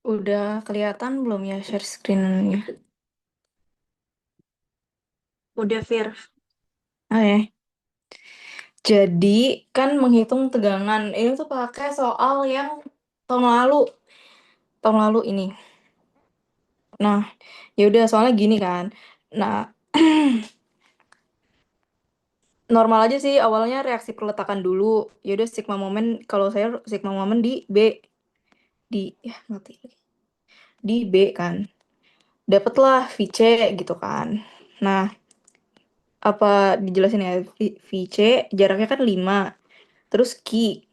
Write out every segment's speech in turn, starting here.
Udah kelihatan belum ya share screen-nya? Udah, Fir. Oke. Jadi kan menghitung tegangan ini tuh pakai soal yang tahun lalu, tahun lalu ini. Nah, ya udah soalnya gini kan. Nah, normal aja sih awalnya reaksi perletakan dulu. Ya udah sigma moment kalau saya sigma moment di B di ya mati lagi. Di B kan. Dapatlah VC gitu kan. Nah, apa dijelasin ya VC jaraknya kan 5. Terus Ki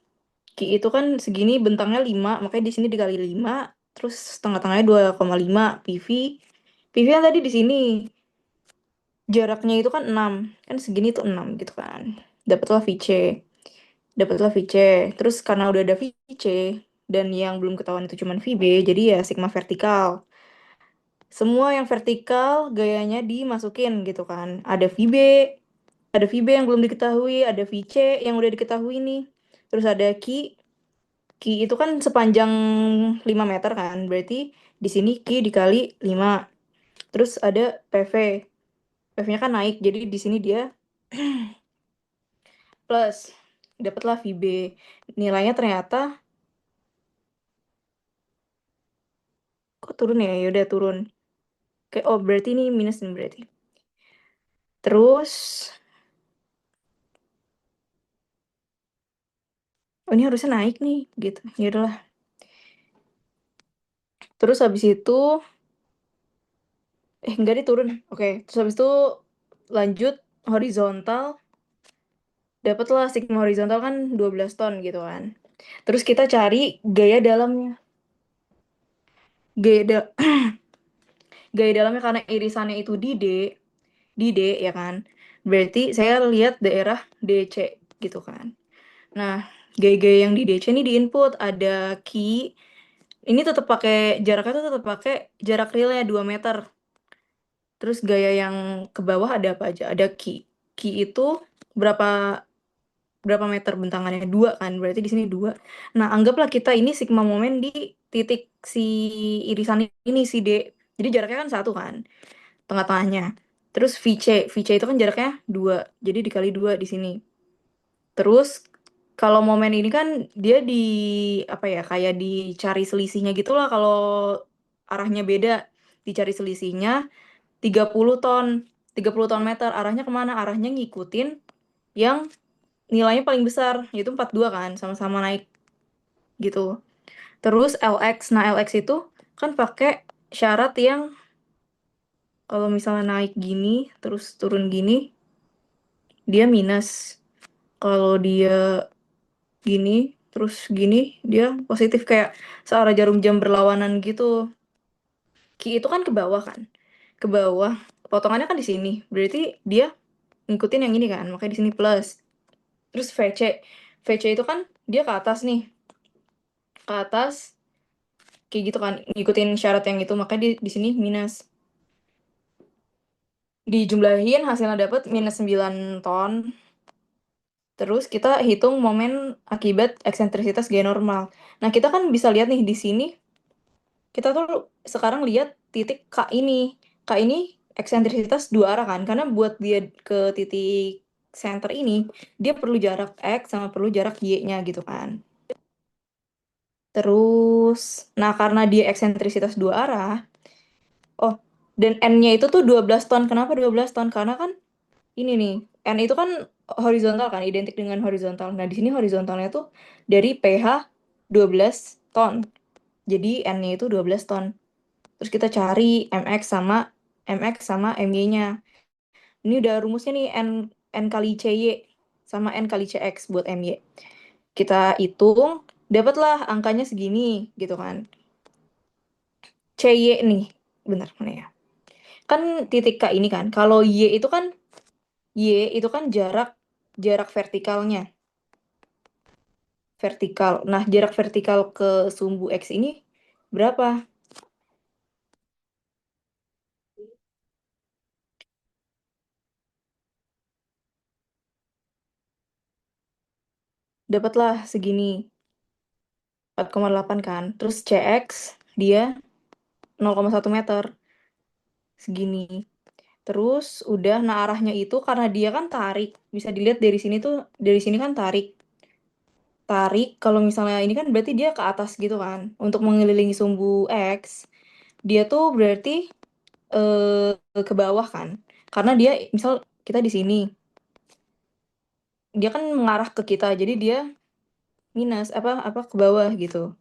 itu kan segini bentangnya 5 makanya di sini dikali 5 terus tengah-tengahnya 2,5 PV. PV yang tadi di sini jaraknya itu kan 6 kan segini tuh 6 gitu kan. Dapatlah VC. Dapatlah VC. Terus karena udah ada VC dan yang belum ketahuan itu cuman VB, jadi ya sigma vertikal. Semua yang vertikal gayanya dimasukin gitu kan. Ada VB yang belum diketahui, ada VC yang udah diketahui nih. Terus ada Ki itu kan sepanjang 5 meter kan, berarti di sini Ki dikali 5. Terus ada PV. PV-nya kan naik, jadi di sini dia plus. Dapatlah VB. Nilainya ternyata, kok turun ya? Ya udah turun. Kayak, oh berarti ini minus nih berarti. Terus, oh ini harusnya naik nih, gitu. Ya udahlah. Terus habis itu, enggak dia turun. Oke, terus habis itu lanjut horizontal. Dapatlah sigma horizontal kan 12 ton gitu kan. Terus kita cari gaya dalamnya. Gaya, da- gaya dalamnya karena irisannya itu di D ya kan. Berarti saya lihat daerah DC gitu kan. Nah, gaya-gaya yang di DC ini di input ada key. Ini tetap pakai jaraknya tuh tetap pakai jarak realnya 2 meter. Terus gaya yang ke bawah ada apa aja? Ada key. Key itu berapa berapa meter bentangannya? 2 kan. Berarti di sini 2. Nah, anggaplah kita ini sigma momen di titik si irisan ini si D. Jadi jaraknya kan 1 kan. Tengah-tengahnya. Terus VC itu kan jaraknya 2. Jadi dikali 2 di sini. Terus kalau momen ini kan dia di apa ya kayak dicari selisihnya gitu lah kalau arahnya beda. Dicari selisihnya 30 ton. 30 ton meter. Arahnya kemana? Arahnya ngikutin yang nilainya paling besar yaitu 42 kan sama-sama naik gitu. Terus LX. Nah, LX itu kan pakai syarat yang kalau misalnya naik gini terus turun gini dia minus. Kalau dia gini terus gini dia positif kayak searah jarum jam berlawanan gitu. Ki itu kan ke bawah kan. Ke bawah. Potongannya kan di sini. Berarti dia ngikutin yang ini kan. Makanya di sini plus. Terus VC. VC itu kan dia ke atas nih. Ke atas kayak gitu kan. Ngikutin syarat yang itu makanya di sini minus. Dijumlahin hasilnya dapat minus 9 ton. Terus kita hitung momen akibat eksentrisitas gaya normal. Nah, kita kan bisa lihat nih di sini kita tuh sekarang lihat titik K ini. K ini eksentrisitas dua arah kan, karena buat dia ke titik center ini, dia perlu jarak X sama perlu jarak Y-nya gitu kan. Terus, nah karena dia eksentrisitas dua arah, oh, dan N-nya itu tuh 12 ton. Kenapa 12 ton? Karena kan ini nih, N itu kan horizontal kan, identik dengan horizontal. Nah, di sini horizontalnya tuh dari pH 12 ton. Jadi N-nya itu 12 ton. Terus kita cari MX sama MY-nya. Ini udah rumusnya nih N kali CY sama N kali CX buat MY. Kita hitung, dapatlah angkanya segini gitu kan. CY nih, bener mana ya? Kan titik K ini kan, kalau Y itu kan jarak jarak vertikalnya, vertikal. Nah, jarak vertikal ke sumbu X ini berapa? Dapatlah segini, 4,8 kan. Terus CX dia 0,1 meter segini. Terus udah, nah arahnya itu karena dia kan tarik, bisa dilihat dari sini tuh, dari sini kan tarik. Tarik, kalau misalnya ini kan berarti dia ke atas gitu kan. Untuk mengelilingi sumbu X, dia tuh berarti ke bawah kan. Karena dia misal kita di sini, dia kan mengarah ke kita, jadi dia minus apa apa ke bawah gitu.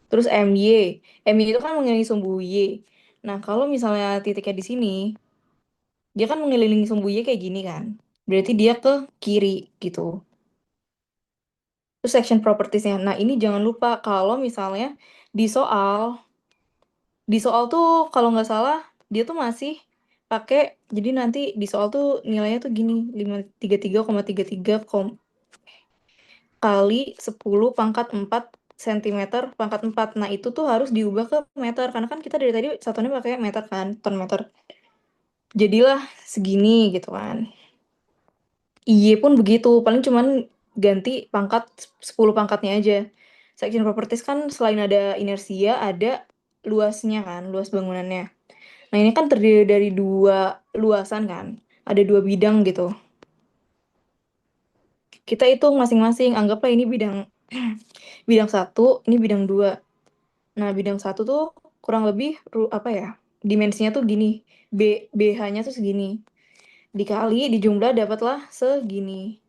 Terus MY itu kan mengelilingi sumbu Y. Nah, kalau misalnya titiknya di sini, dia kan mengelilingi sumbu Y kayak gini kan. Berarti dia ke kiri gitu. Terus section propertiesnya. Nah, ini jangan lupa kalau misalnya di soal, di soal tuh kalau nggak salah dia tuh masih pakai, jadi nanti di soal tuh nilainya tuh gini, 533,33 kali 10 pangkat 4 sentimeter pangkat 4. Nah, itu tuh harus diubah ke meter karena kan kita dari tadi satunya pakai meter kan, ton meter. Jadilah segini gitu kan. Iya pun begitu, paling cuman ganti pangkat 10 pangkatnya aja. Section properties kan selain ada inersia, ada luasnya kan, luas bangunannya. Nah, ini kan terdiri dari dua luasan kan, ada dua bidang gitu. Kita hitung masing-masing, anggaplah ini bidang bidang satu, ini bidang dua. Nah, bidang satu tuh kurang lebih apa ya? Dimensinya tuh gini. BH-nya tuh segini. Dikali dijumlah dapatlah segini.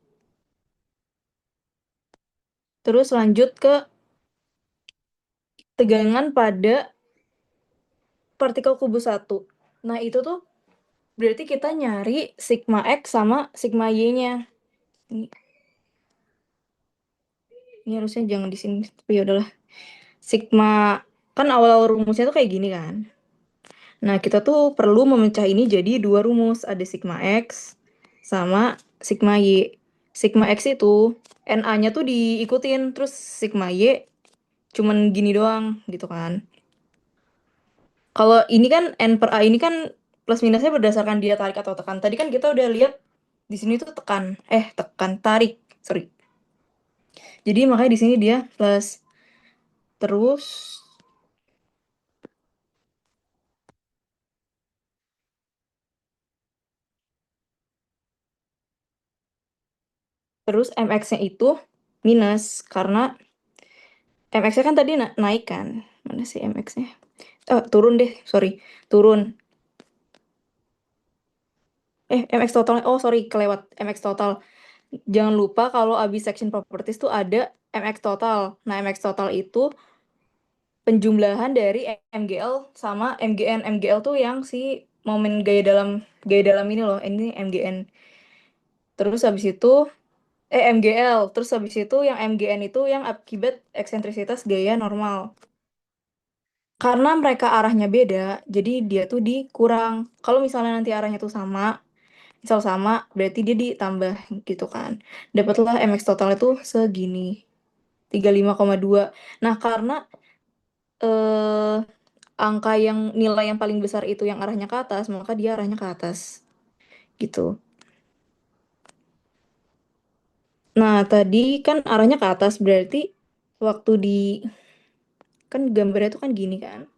Terus lanjut ke tegangan pada partikel kubus satu. Nah, itu tuh berarti kita nyari sigma X sama sigma Y-nya. Ini harusnya jangan di sini, tapi ya udahlah. Sigma kan awal-awal rumusnya tuh kayak gini kan. Nah, kita tuh perlu memecah ini jadi dua rumus, ada sigma X sama sigma Y. Sigma X itu NA-nya tuh diikutin, terus sigma Y cuman gini doang gitu kan. Kalau ini kan N per A ini kan plus minusnya berdasarkan dia tarik atau tekan. Tadi kan kita udah lihat di sini tuh tekan, tekan tarik, sorry. Jadi makanya di sini dia plus. Terus terus MX-nya itu minus karena MX-nya kan tadi naik kan. Mana sih MX-nya? Turun deh, sorry. Turun. MX total. Oh, sorry, kelewat. MX total. Jangan lupa kalau abis section properties tuh ada MX total. Nah, MX total itu penjumlahan dari MGL sama MGN. MGL tuh yang si momen gaya dalam ini loh. Ini MGN. Terus habis itu MGL. Terus habis itu yang MGN itu yang akibat eksentrisitas gaya normal. Karena mereka arahnya beda, jadi dia tuh dikurang. Kalau misalnya nanti arahnya tuh sama, misal sama, berarti dia ditambah gitu kan. Dapatlah MX total itu segini, 35,2. Nah, karena eh, angka yang nilai yang paling besar itu yang arahnya ke atas, maka dia arahnya ke atas gitu. Nah, tadi kan arahnya ke atas, berarti waktu di, kan gambarnya tuh kan gini kan.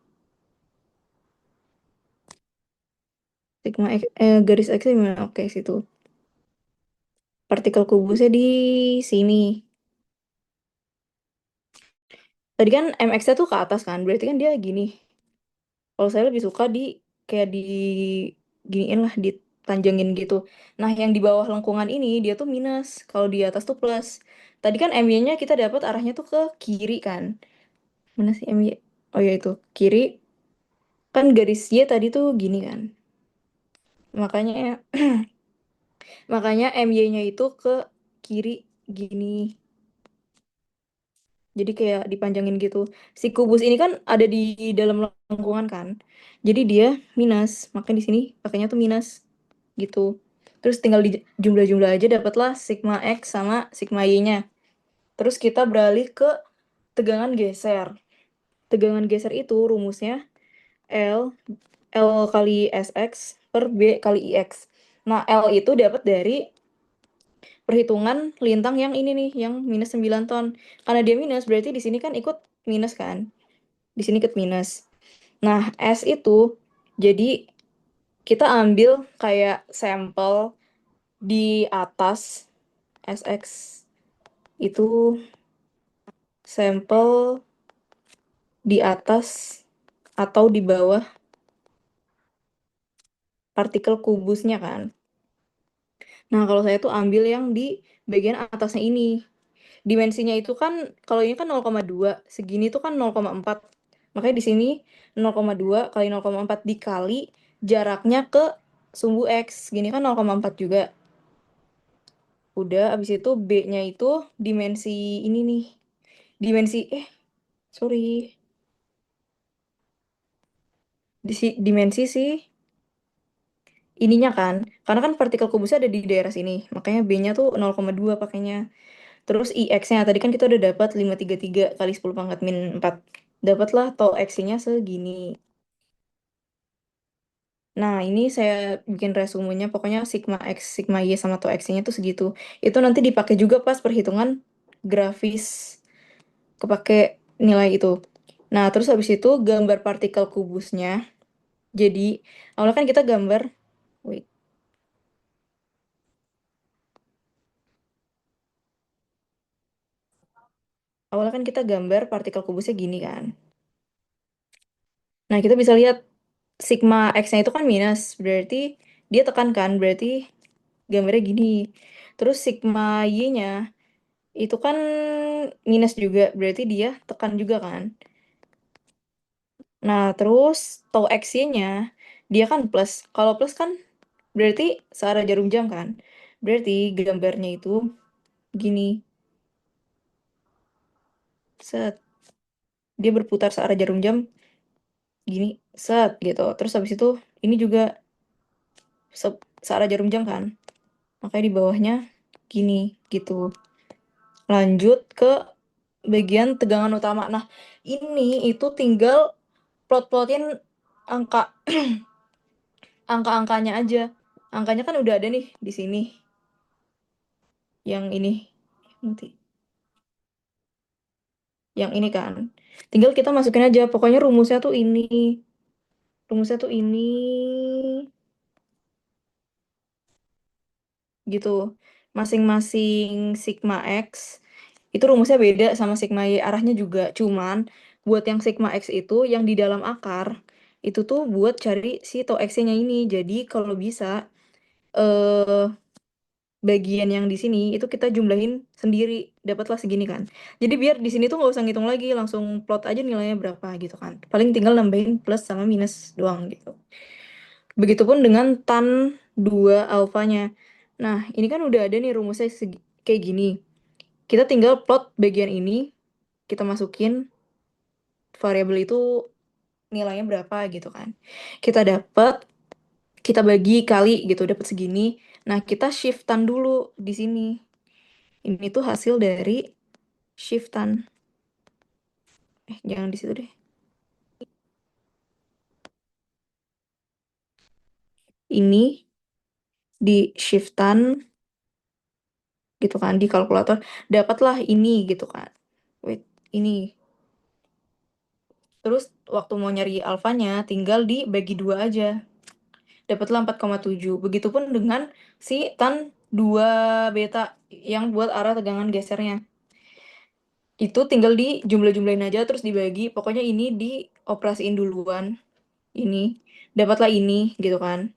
Sigma X, garis X gimana? Oke, situ. Partikel kubusnya di sini. Tadi kan MX-nya tuh ke atas kan, berarti kan dia gini. Kalau saya lebih suka di kayak di giniin lah, ditanjangin gitu. Nah, yang di bawah lengkungan ini dia tuh minus, kalau di atas tuh plus. Tadi kan MY-nya kita dapat arahnya tuh ke kiri kan. Mana sih MY? Oh ya itu, kiri. Kan garis Y tadi tuh gini kan. Makanya makanya MY-nya itu ke kiri gini. Jadi kayak dipanjangin gitu. Si kubus ini kan ada di dalam lengkungan kan. Jadi dia minus. Makanya di sini pakainya tuh minus gitu. Terus tinggal di jumlah-jumlah aja dapatlah sigma X sama sigma Y-nya. Terus kita beralih ke tegangan geser. Tegangan geser itu rumusnya L kali SX per B kali IX. Nah, L itu dapat dari perhitungan lintang yang ini nih, yang minus 9 ton. Karena dia minus, berarti di sini kan ikut minus kan. di sini ikut minus. Nah, S itu jadi kita ambil kayak sampel di atas SX itu sampel di atas atau di bawah partikel kubusnya kan. Nah, kalau saya tuh ambil yang di bagian atasnya ini. Dimensinya itu kan kalau ini kan 0,2, segini tuh kan 0,4. Makanya di sini 0,2 kali 0,4 dikali jaraknya ke sumbu X. Gini kan 0,4 juga. Udah, abis itu B-nya itu dimensi ini nih. Dimensi, sorry. Dimensi sih ininya kan. Karena kan partikel kubusnya ada di daerah sini. Makanya B-nya tuh 0,2 pakainya. Terus IX-nya tadi kan kita udah dapat 533 kali 10 pangkat min 4. Dapatlah tau X-nya segini. Nah, ini saya bikin resumenya pokoknya sigma X, sigma Y sama tau X-nya tuh segitu. Itu nanti dipakai juga pas perhitungan grafis kepake nilai itu. Nah, terus habis itu gambar partikel kubusnya. Jadi, awalnya kan kita gambar, wait, awalnya kan kita gambar partikel kubusnya gini kan. Nah, kita bisa lihat sigma X-nya itu kan minus, berarti dia tekan kan, berarti gambarnya gini. Terus sigma Y-nya itu kan minus juga, berarti dia tekan juga kan. Nah, terus tau X-nya dia kan plus. Kalau plus kan berarti searah jarum jam kan. Berarti gambarnya itu gini, set. Dia berputar searah jarum jam gini, set gitu. Terus habis itu ini juga searah jarum jam kan. Makanya di bawahnya gini gitu. Lanjut ke bagian tegangan utama. Nah, ini itu tinggal plot-plotin angka angka-angkanya aja. Angkanya kan udah ada nih di sini. Yang ini. Nanti. Yang ini kan. Tinggal kita masukin aja. Pokoknya rumusnya tuh ini. Rumusnya tuh ini. Gitu. Masing-masing sigma X. Itu rumusnya beda sama sigma Y. Arahnya juga. Cuman buat yang sigma X itu yang di dalam akar. Itu tuh buat cari si tau X-nya ini. Jadi kalau bisa eh bagian yang di sini itu kita jumlahin sendiri, dapatlah segini kan. Jadi biar di sini tuh nggak usah ngitung lagi, langsung plot aja nilainya berapa gitu kan. Paling tinggal nambahin plus sama minus doang gitu. Begitupun dengan tan 2 alfanya. Nah, ini kan udah ada nih rumusnya kayak gini. Kita tinggal plot bagian ini, kita masukin variabel itu nilainya berapa gitu kan. Kita dapat, kita bagi kali gitu, dapat segini. Nah, kita shiftan dulu di sini. Ini tuh hasil dari shiftan. Jangan di situ deh. Ini di shiftan gitu kan di kalkulator dapatlah ini gitu kan. Wait, ini. Terus waktu mau nyari alfanya tinggal dibagi dua aja. Dapatlah 4,7. Begitupun dengan si tan 2 beta yang buat arah tegangan gesernya. Itu tinggal dijumlah-jumlahin aja terus dibagi. Pokoknya ini dioperasiin duluan. Ini. Dapatlah ini gitu kan.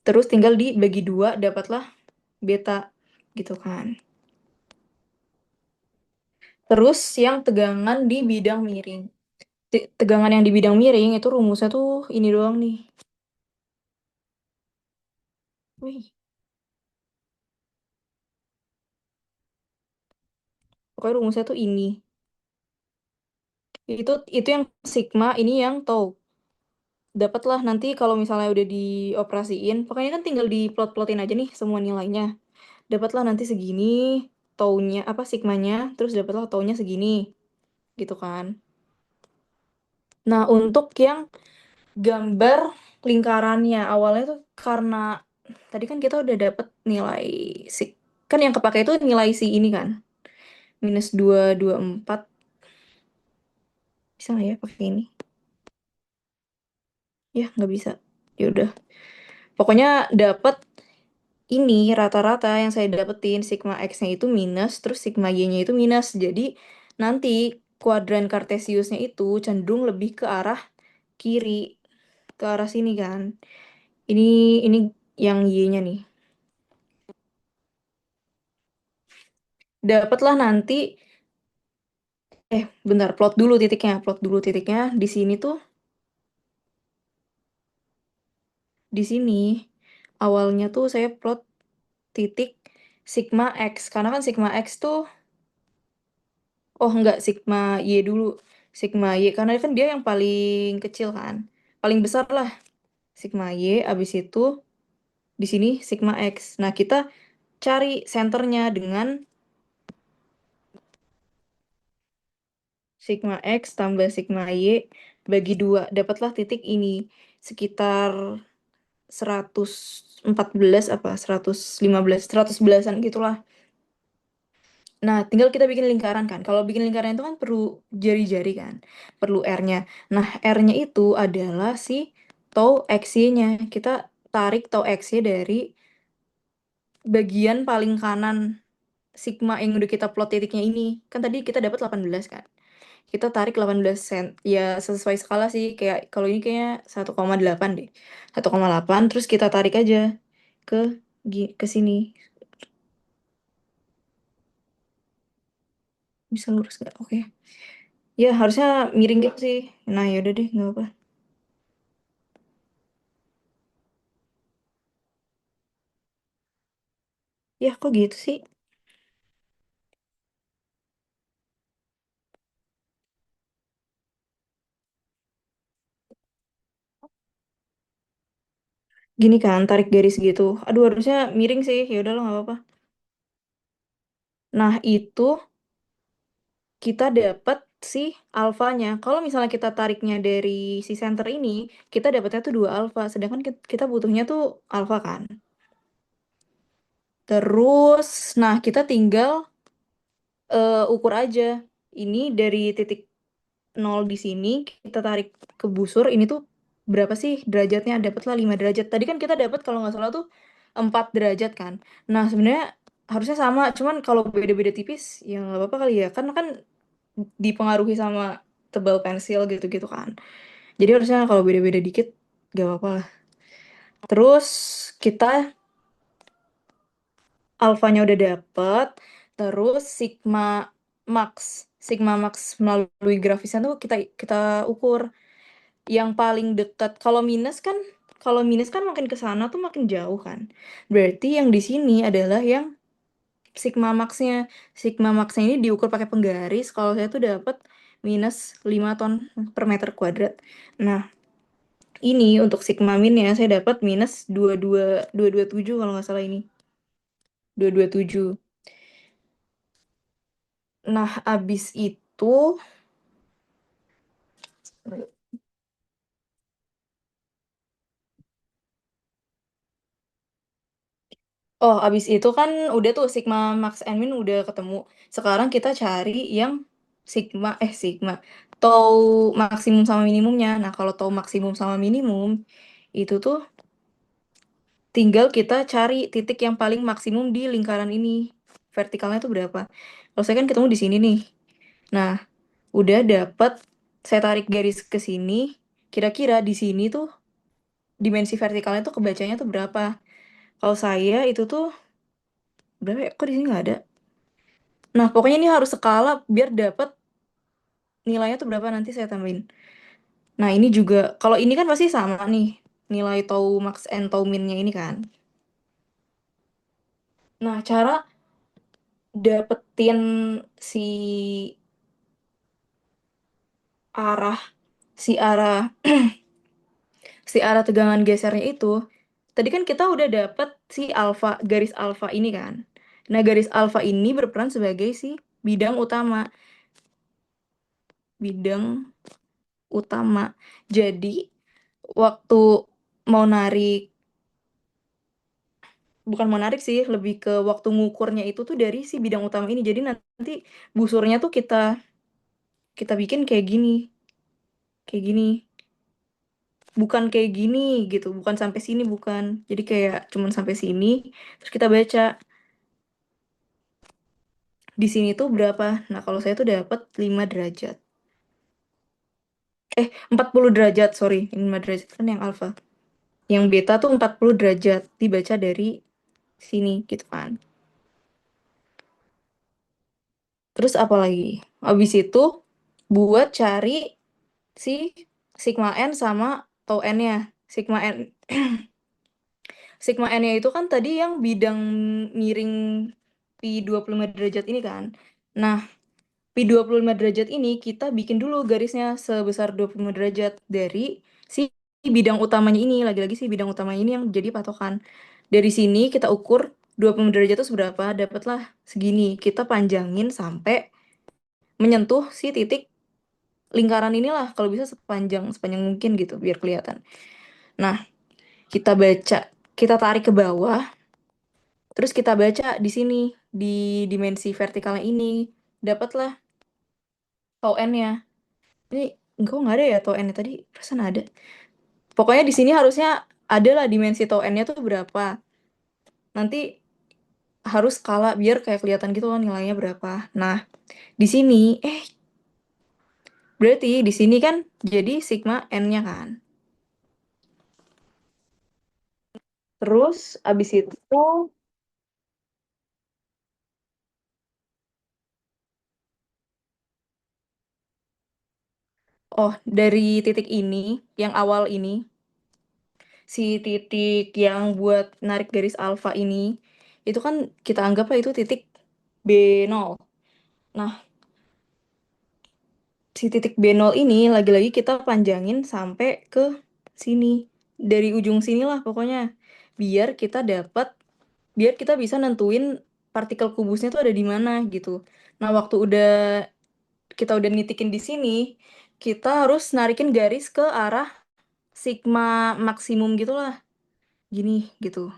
Terus tinggal dibagi dua dapatlah beta gitu kan. Terus yang tegangan di bidang miring. Tegangan yang di bidang miring itu rumusnya tuh ini doang nih. Wih, pokoknya rumusnya tuh ini. Itu yang sigma, ini yang tau. Dapatlah nanti kalau misalnya udah dioperasiin, pokoknya kan tinggal diplot-plotin aja nih semua nilainya. Dapatlah nanti segini taunya apa sigmanya, terus dapatlah taunya segini, gitu kan. Nah, untuk yang gambar lingkarannya awalnya tuh karena tadi kan kita udah dapet nilai si kan yang kepake itu nilai si ini kan minus 224 Bisa nggak ya pakai ini? Ya, nggak bisa. Ya udah. Pokoknya dapat ini rata-rata yang saya dapetin sigma X-nya itu minus, terus sigma Y-nya itu minus. Jadi nanti kuadran Kartesiusnya itu cenderung lebih ke arah kiri, ke arah sini kan. Ini ini yang Y-nya nih. Dapatlah nanti bentar, plot dulu titiknya. Plot dulu titiknya. Di sini tuh, di sini awalnya tuh saya plot titik sigma X. Karena kan sigma X tuh, oh enggak, sigma Y dulu. Sigma Y, karena kan dia yang paling kecil kan. Paling besar lah sigma Y, abis itu di sini sigma X. Nah, kita cari senternya dengan sigma X tambah sigma Y bagi 2. Dapatlah titik ini. Sekitar 114 apa 115 111-an gitulah. Nah, tinggal kita bikin lingkaran kan. Kalau bikin lingkaran itu kan perlu jari-jari kan. Perlu R-nya. Nah, R-nya itu adalah si tau XY-nya. Kita tarik tau XY dari bagian paling kanan sigma yang udah kita plot titiknya ini. Kan tadi kita dapat 18 kan. Kita tarik 18 sen. Ya sesuai skala sih. Kayak kalau ini kayaknya 1,8 deh. 1,8 terus kita tarik aja ke ke sini. Bisa lurus nggak? Oke. Ya harusnya miring gitu sih. Nah yaudah deh nggak apa. Ya kok gitu sih? Gini kan tarik garis gitu. Aduh harusnya miring sih. Ya udah lo nggak apa-apa. Nah itu kita dapat si alfanya. Kalau misalnya kita tariknya dari si center ini, kita dapatnya tuh 2 alfa. Sedangkan kita butuhnya tuh alfa kan. Terus, nah kita tinggal ukur aja. Ini dari titik nol di sini kita tarik ke busur ini tuh berapa sih derajatnya, dapatlah 5 derajat. Tadi kan kita dapat kalau nggak salah tuh 4 derajat kan. Nah sebenarnya harusnya sama, cuman kalau beda-beda tipis ya nggak apa-apa kali ya, karena kan dipengaruhi sama tebal pensil gitu-gitu kan. Jadi harusnya kalau beda-beda dikit gak apa-apa lah. Terus kita alfanya udah dapet, terus sigma max melalui grafisnya tuh kita kita ukur. Yang paling dekat, kalau minus kan makin ke sana tuh makin jauh kan. Berarti yang di sini adalah yang sigma maxnya. Sigma maxnya ini diukur pakai penggaris. Kalau saya tuh dapat minus 5 ton per meter kuadrat. Nah, ini untuk sigma minnya saya dapat minus 227 kalau nggak salah ini. 227. Nah, abis itu oh, abis itu kan udah tuh sigma max and min udah ketemu. Sekarang kita cari yang sigma tau maksimum sama minimumnya. Nah, kalau tau maksimum sama minimum itu tuh tinggal kita cari titik yang paling maksimum di lingkaran ini. Vertikalnya tuh berapa? Kalau saya kan ketemu di sini nih. Nah, udah dapat, saya tarik garis ke sini. Kira-kira di sini tuh dimensi vertikalnya tuh kebacanya tuh berapa? Kalau saya itu tuh berapa ya? Kok di sini nggak ada? Nah, pokoknya ini harus skala biar dapat nilainya tuh berapa nanti saya tambahin. Nah, ini juga kalau ini kan pasti sama nih nilai tau max and tau minnya ini kan. Nah, cara dapetin si arah si arah si arah tegangan gesernya itu, tadi kan kita udah dapet si alfa, garis alfa ini kan. Nah, garis alfa ini berperan sebagai si bidang utama. Bidang utama. Jadi, waktu mau narik, bukan mau narik sih, lebih ke waktu ngukurnya itu tuh dari si bidang utama ini. Jadi nanti busurnya tuh kita kita bikin kayak gini. kayak gini. Bukan kayak gini gitu, bukan sampai sini, bukan. Jadi kayak cuman sampai sini, terus kita baca di sini tuh berapa. Nah, kalau saya tuh dapat 5 derajat. 40 derajat, sorry. 5 derajat kan yang alfa. Yang beta tuh 40 derajat dibaca dari sini gitu kan. Terus apa lagi? Habis itu buat cari si sigma N sama tau N-nya. Sigma N Sigma N-nya itu kan tadi yang bidang miring pi 25 derajat ini kan. Nah, pi 25 derajat ini kita bikin dulu garisnya sebesar 25 derajat dari si bidang utamanya ini. Lagi-lagi si bidang utamanya ini yang jadi patokan. Dari sini kita ukur 25 derajat itu seberapa, dapatlah segini. Kita panjangin sampai menyentuh si titik lingkaran inilah, kalau bisa sepanjang sepanjang mungkin gitu biar kelihatan. Nah, kita baca, kita tarik ke bawah, terus kita baca di sini di dimensi vertikalnya ini, dapatlah tau n-nya. Ini enggak, nggak ada ya tau n-nya, tadi perasaan ada. Pokoknya di sini harusnya ada lah dimensi tau n-nya tuh berapa. Nanti harus skala biar kayak kelihatan gitu kan nilainya berapa. Nah, di sini berarti di sini kan jadi sigma n-nya kan. Terus abis itu, oh, dari titik ini, yang awal ini, si titik yang buat narik garis alfa ini, itu kan kita anggaplah itu titik B0. Nah, si titik B0 ini lagi-lagi kita panjangin sampai ke sini. Dari ujung sinilah pokoknya. Biar kita dapat, biar kita bisa nentuin partikel kubusnya tuh ada di mana gitu. Nah, waktu kita udah nitikin di sini, kita harus narikin garis ke arah sigma maksimum gitulah. Gini gitu.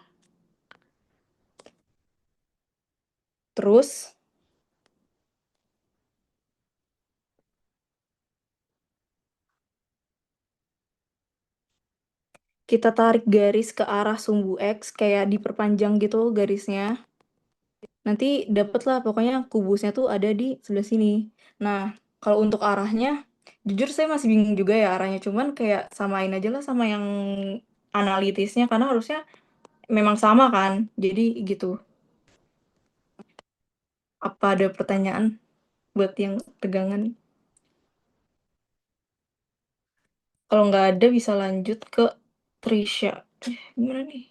Terus kita tarik garis ke arah sumbu X kayak diperpanjang gitu garisnya. Nanti dapet lah pokoknya kubusnya tuh ada di sebelah sini. Nah, kalau untuk arahnya, jujur saya masih bingung juga ya arahnya. Cuman kayak samain aja lah sama yang analitisnya karena harusnya memang sama kan. Jadi gitu. Apa ada pertanyaan buat yang tegangan? Kalau nggak ada bisa lanjut ke Trisha. Gimana nih?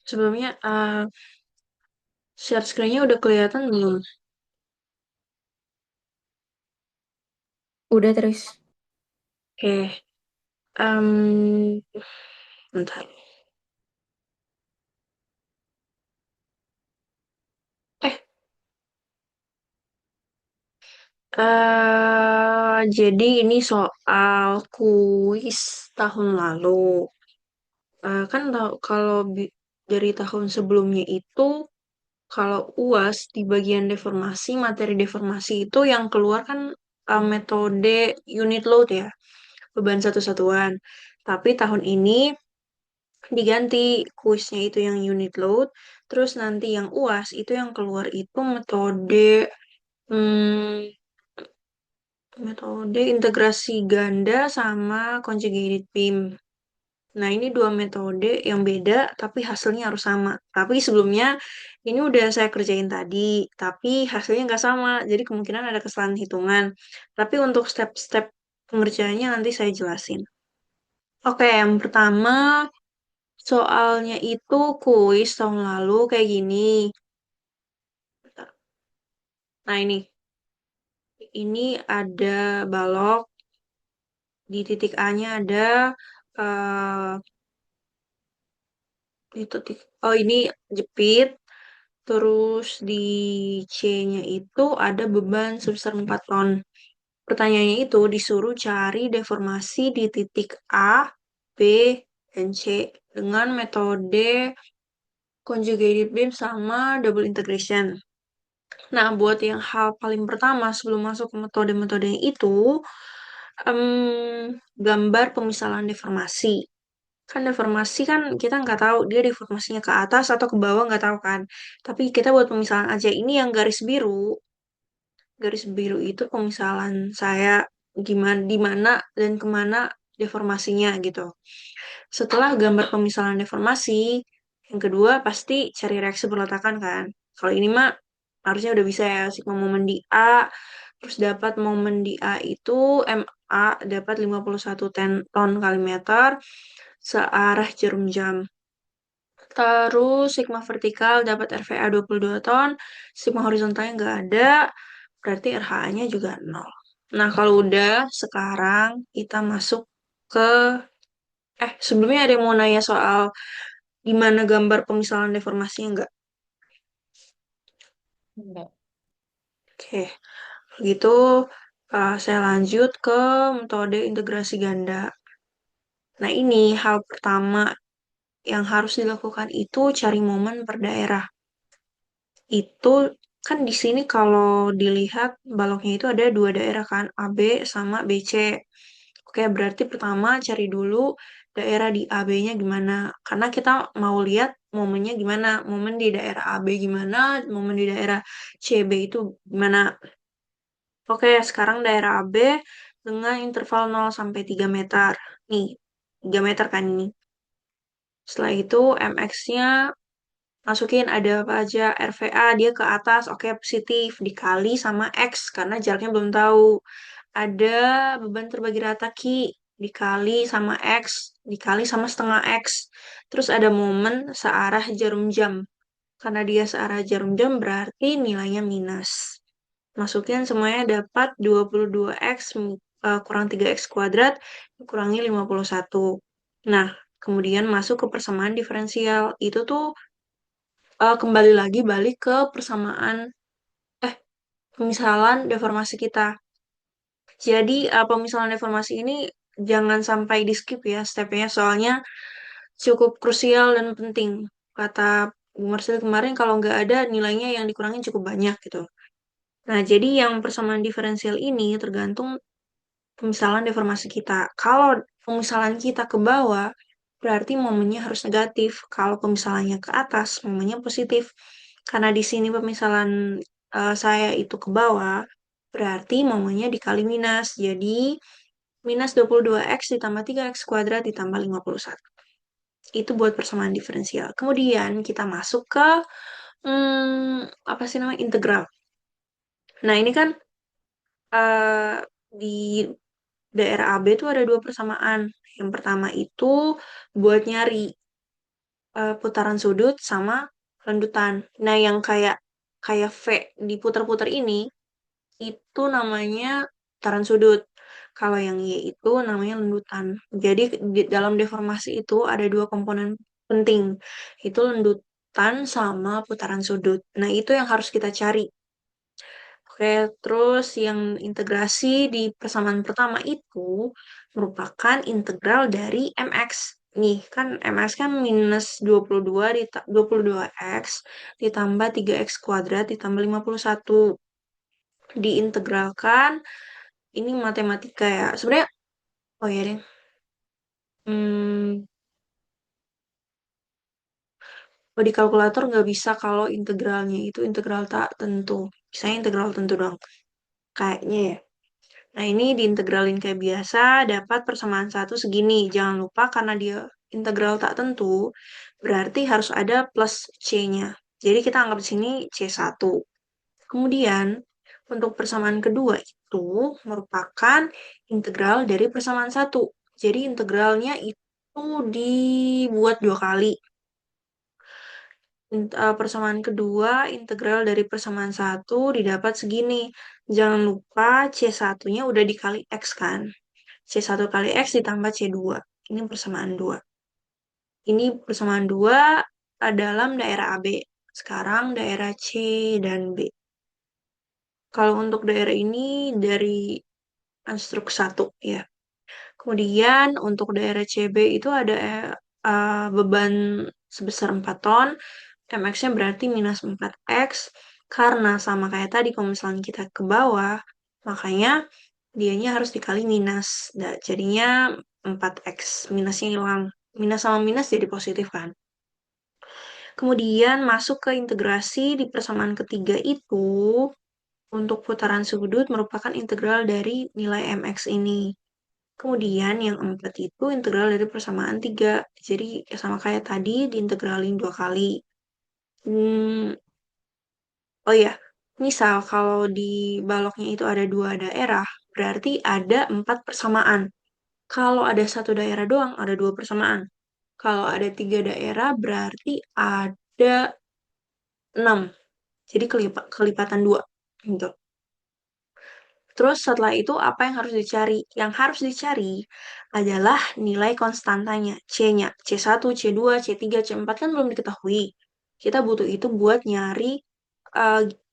Sebelumnya, share screen-nya udah kelihatan belum? Udah terus. Oke, bentar. Eh, jadi ini soal kuis tahun lalu. Kan kalau dari tahun sebelumnya itu, kalau UAS di bagian deformasi, materi deformasi itu yang keluar kan metode unit load ya, beban satu-satuan. Tapi tahun ini diganti kuisnya itu yang unit load, terus nanti yang UAS itu yang keluar itu hmm, metode integrasi ganda sama conjugated beam. Nah, ini dua metode yang beda, tapi hasilnya harus sama. Tapi sebelumnya, ini udah saya kerjain tadi, tapi hasilnya nggak sama. Jadi kemungkinan ada kesalahan hitungan. Tapi untuk step-step pengerjaannya nanti saya jelasin. Oke, yang pertama, soalnya itu kuis tahun lalu kayak gini. Bentar. Nah, ini ada balok, Di titik A-nya ada eh di titik oh ini jepit. Terus di C-nya itu ada beban sebesar 4 ton. Pertanyaannya itu disuruh cari deformasi di titik A, B, dan C dengan metode conjugated beam sama double integration. Nah, buat yang hal paling pertama sebelum masuk ke metode-metode itu, gambar pemisalan deformasi. Kan deformasi kan kita nggak tahu dia deformasinya ke atas atau ke bawah nggak tahu kan. Tapi kita buat pemisalan aja. Ini yang garis biru itu pemisalan saya gimana, di mana dan kemana deformasinya gitu. Setelah gambar pemisalan deformasi, yang kedua pasti cari reaksi berletakan kan. Kalau ini mah harusnya udah bisa ya, sigma momen di A, terus dapat momen di A itu MA dapat 51 ton kali meter searah jarum jam. Terus sigma vertikal dapat RVA 22 ton, sigma horizontalnya nggak ada, berarti RH-nya juga nol. Nah, kalau udah, sekarang kita masuk ke, sebelumnya ada yang mau nanya soal gimana gambar pemisalan deformasinya nggak? Enggak. Oke, gitu saya lanjut ke metode integrasi ganda. Nah, ini hal pertama yang harus dilakukan itu cari momen per daerah. Itu kan di sini kalau dilihat baloknya itu ada dua daerah kan, AB sama BC. Oke, berarti pertama cari dulu daerah di AB-nya gimana. Karena kita mau lihat momennya gimana. Momen di daerah AB gimana, momen di daerah CB itu gimana. Oke, sekarang daerah AB dengan interval 0 sampai 3 meter. Nih, 3 meter kan ini. Setelah itu MX-nya masukin ada apa aja. RVA dia ke atas, oke positif. Dikali sama X karena jaraknya belum tahu. Ada beban terbagi rata Ki. Dikali sama X. Dikali sama setengah X. Terus ada momen searah jarum jam. Karena dia searah jarum jam berarti nilainya minus. Masukin semuanya dapat 22X kurang 3X kuadrat kurangi 51. Nah, kemudian masuk ke persamaan diferensial. Itu tuh kembali lagi balik ke persamaan eh pemisalan deformasi kita. Jadi pemisalan deformasi ini jangan sampai di skip ya stepnya soalnya cukup krusial dan penting. Kata Bu Marcel kemarin kalau nggak ada nilainya yang dikurangin cukup banyak gitu. Nah, jadi yang persamaan diferensial ini tergantung pemisalan deformasi kita. Kalau pemisalan kita ke bawah, berarti momennya harus negatif. Kalau pemisalannya ke atas, momennya positif. Karena di sini pemisalan saya itu ke bawah, berarti momennya dikali minus. Jadi, minus 22X ditambah 3X kuadrat ditambah 51. Itu buat persamaan diferensial. Kemudian kita masuk ke, apa sih namanya, integral. Nah, ini kan di daerah AB itu ada dua persamaan. Yang pertama itu buat nyari putaran sudut sama rendutan. Nah, yang kayak kayak V diputar-putar ini itu namanya putaran sudut. Kalau yang Y itu namanya lendutan. Jadi di dalam deformasi itu ada dua komponen penting. Itu lendutan sama putaran sudut. Nah, itu yang harus kita cari. Oke, terus yang integrasi di persamaan pertama itu merupakan integral dari mx. Nih, kan mx kan minus 22 22x ditambah 3x kuadrat ditambah 51. Diintegralkan, ini matematika ya. Sebenarnya, oh ya deh. Hmm, oh, di kalkulator nggak bisa kalau integralnya itu integral tak tentu. Misalnya integral tentu dong. Kayaknya ya. Nah, ini diintegralin kayak biasa, dapat persamaan satu segini. Jangan lupa karena dia integral tak tentu, berarti harus ada plus C-nya. Jadi kita anggap di sini C1. Kemudian, untuk persamaan kedua itu merupakan integral dari persamaan satu. Jadi integralnya itu dibuat dua kali. Persamaan kedua, integral dari persamaan satu didapat segini. Jangan lupa C1-nya udah dikali X kan. C1 kali X ditambah C2. Ini persamaan 2. Ini persamaan 2 dalam daerah AB. Sekarang daerah C dan B. Kalau untuk daerah ini dari konstruk 1 ya. Kemudian untuk daerah CB itu ada beban sebesar 4 ton. MX-nya berarti minus 4X. Karena sama kayak tadi kalau misalnya kita ke bawah, makanya dianya harus dikali minus. Nah, jadinya 4X. Minusnya hilang. Minus sama minus jadi positif kan. Kemudian masuk ke integrasi di persamaan ketiga itu, untuk putaran sudut merupakan integral dari nilai mx ini. Kemudian yang 4 itu integral dari persamaan 3. Jadi ya sama kayak tadi diintegralin 2 kali. Hmm, oh ya, misal kalau di baloknya itu ada 2 daerah, berarti ada 4 persamaan. Kalau ada 1 daerah doang, ada 2 persamaan. Kalau ada 3 daerah, berarti ada 6. Jadi kelipatan 2. Gitu. Terus setelah itu apa yang harus dicari? Yang harus dicari adalah nilai konstantanya, C-nya. C1, C2, C3, C4 kan belum diketahui. Kita butuh itu buat nyari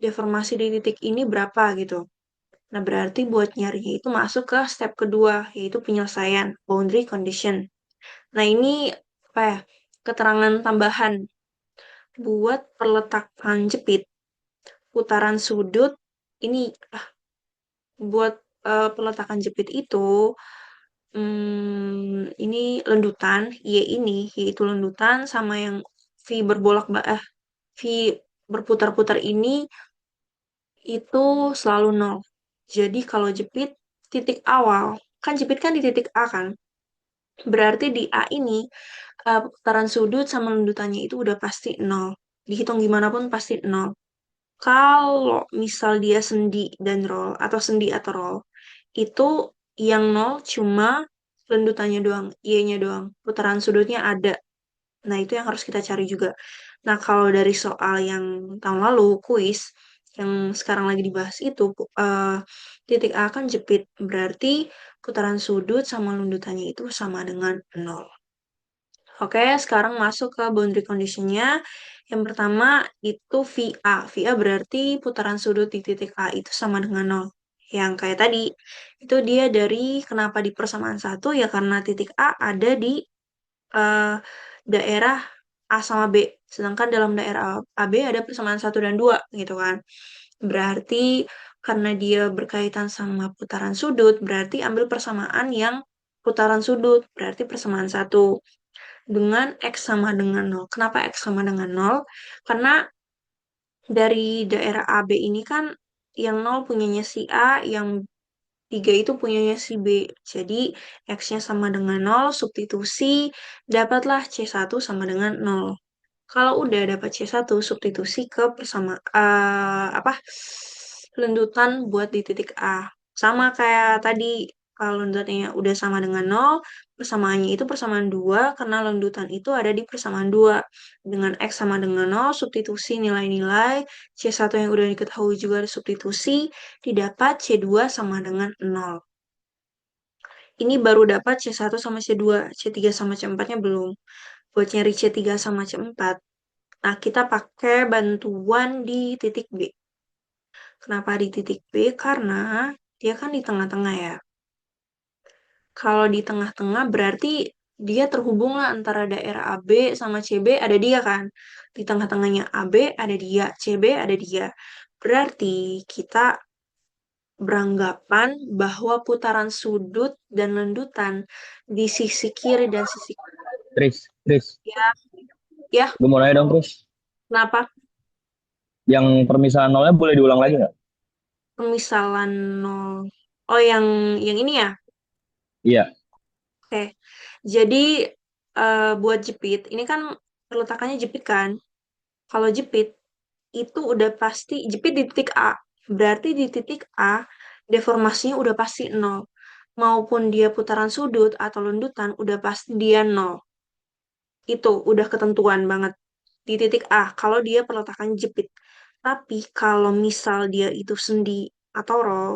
deformasi di titik ini berapa gitu. Nah, berarti buat nyarinya itu masuk ke step kedua, yaitu penyelesaian, boundary condition. Nah, ini apa ya? Keterangan tambahan buat peletakan jepit, putaran sudut, ini buat peletakan jepit itu, ini lendutan, Y ini, yaitu lendutan sama yang V V berputar-putar ini itu selalu nol. Jadi kalau jepit titik awal, kan jepit kan di titik A kan, berarti di A ini putaran sudut sama lendutannya itu udah pasti nol. Dihitung gimana pun pasti nol. Kalau misal dia sendi dan roll atau sendi atau roll, itu yang nol cuma lendutannya doang, Y-nya doang. Putaran sudutnya ada. Nah, itu yang harus kita cari juga. Nah, kalau dari soal yang tahun lalu, kuis, yang sekarang lagi dibahas itu, titik A kan jepit. Berarti putaran sudut sama lendutannya itu sama dengan nol. Oke, sekarang masuk ke boundary condition-nya. Yang pertama itu VA. VA berarti putaran sudut di titik A itu sama dengan nol. Yang kayak tadi, itu dia dari kenapa di persamaan satu, ya karena titik A ada di eh, daerah A sama B. Sedangkan dalam daerah AB ada persamaan satu dan 2 gitu kan. Berarti karena dia berkaitan sama putaran sudut, berarti ambil persamaan yang putaran sudut, berarti persamaan satu dengan X sama dengan nol. Kenapa X sama dengan nol? Karena dari daerah AB ini kan yang nol punyanya si A, yang 3 itu punyanya si B. Jadi X-nya sama dengan nol, substitusi, dapatlah C1 sama dengan nol. Kalau udah dapat C1, substitusi ke apa lendutan buat di titik A. Sama kayak tadi, kalau lendutannya udah sama dengan nol, persamaannya itu persamaan 2 karena lendutan itu ada di persamaan 2. Dengan X sama dengan nol, substitusi nilai-nilai, C1 yang udah diketahui juga ada substitusi, didapat C2 sama dengan nol. Ini baru dapat C1 sama C2, C3 sama C4-nya belum. Buat nyari C3 sama C4, nah, kita pakai bantuan di titik B. Kenapa di titik B? Karena dia kan di tengah-tengah ya. Kalau di tengah-tengah berarti dia terhubung lah antara daerah AB sama CB ada dia kan. Di tengah-tengahnya AB ada dia, CB ada dia. Berarti kita beranggapan bahwa putaran sudut dan lendutan di sisi kiri dan sisi Tris, ya, ya, gue mau nanya dong, Tris. kenapa? Yang permisalan nolnya boleh diulang lagi nggak? Pemisalan nol. Oh, yang ini ya. Iya, Oke, jadi buat jepit, ini kan peletakannya jepit kan. Kalau jepit, itu udah pasti jepit di titik A. Berarti di titik A, deformasinya udah pasti nol. Maupun dia putaran sudut atau lendutan, udah pasti dia nol. Itu udah ketentuan banget. Di titik A, kalau dia peletakannya jepit. Tapi kalau misal dia itu sendi atau roll,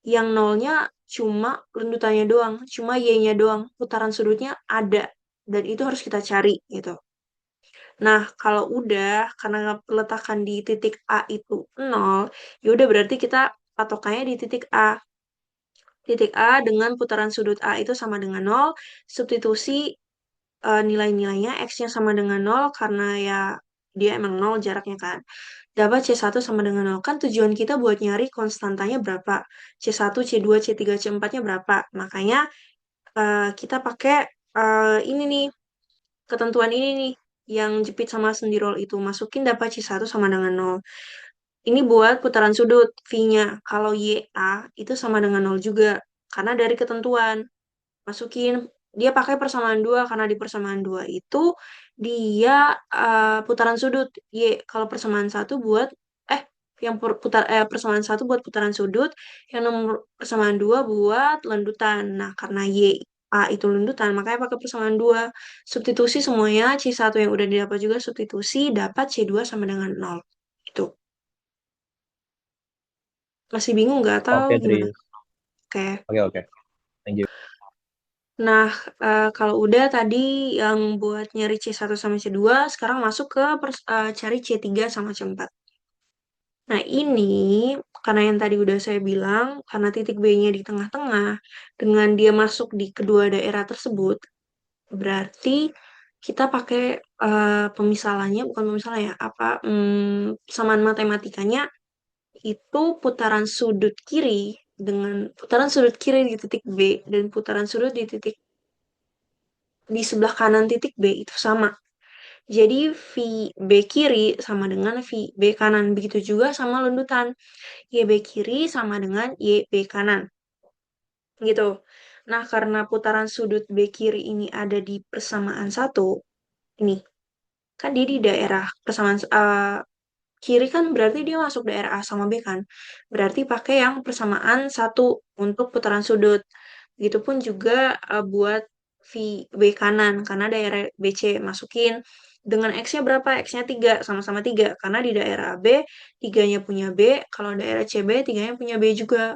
Yang nolnya cuma lendutannya doang, cuma Y-nya doang, putaran sudutnya ada. Dan itu harus kita cari gitu. Nah, kalau udah, karena peletakan di titik A itu nol, ya udah berarti kita patokannya di titik A. Titik A dengan putaran sudut A itu sama dengan nol, substitusi nilai-nilainya X-nya sama dengan nol karena ya dia emang nol jaraknya kan. Dapat C1 sama dengan nol. Kan tujuan kita buat nyari konstantanya berapa. C1, C2, C3, C4-nya berapa. Makanya kita pakai ini nih, ketentuan ini nih, yang jepit sama sendirol itu. Masukin dapat C1 sama dengan nol. Ini buat putaran sudut V-nya. Kalau YA itu sama dengan nol juga. Karena dari ketentuan masukin dia pakai persamaan dua karena di persamaan dua itu dia putaran sudut Y. Kalau persamaan satu buat eh yang persamaan satu buat putaran sudut, yang nomor persamaan dua buat lendutan. Nah, karena Y A itu lendutan, makanya pakai persamaan dua. Substitusi semuanya, C1 yang udah didapat juga substitusi, dapat C2 sama dengan nol. Itu. Masih bingung nggak atau Oke, gimana? Tris. Oke. Oke, oke. Thank you. Nah, kalau udah tadi yang buat nyari C1 sama C2, sekarang masuk ke cari C3 sama C4. Nah, ini karena yang tadi udah saya bilang, karena titik B-nya di tengah-tengah, dengan dia masuk di kedua daerah tersebut, berarti kita pakai pemisalannya, bukan pemisalan ya, apa, samaan matematikanya, itu putaran sudut kiri dengan putaran sudut kiri di titik B dan putaran sudut di titik di sebelah kanan titik B itu sama. Jadi VB kiri sama dengan VB kanan. Begitu juga sama lendutan. YB kiri sama dengan YB kanan. Gitu. Nah, karena putaran sudut B kiri ini ada di persamaan satu, ini kan dia di daerah persamaan kiri kan berarti dia masuk daerah A sama B kan. Berarti pakai yang persamaan satu untuk putaran sudut. Begitupun juga buat V B kanan karena daerah BC masukin dengan X-nya berapa? X-nya 3, sama-sama 3. Karena di daerah B, 3-nya punya B, kalau daerah CB, 3-nya punya B juga.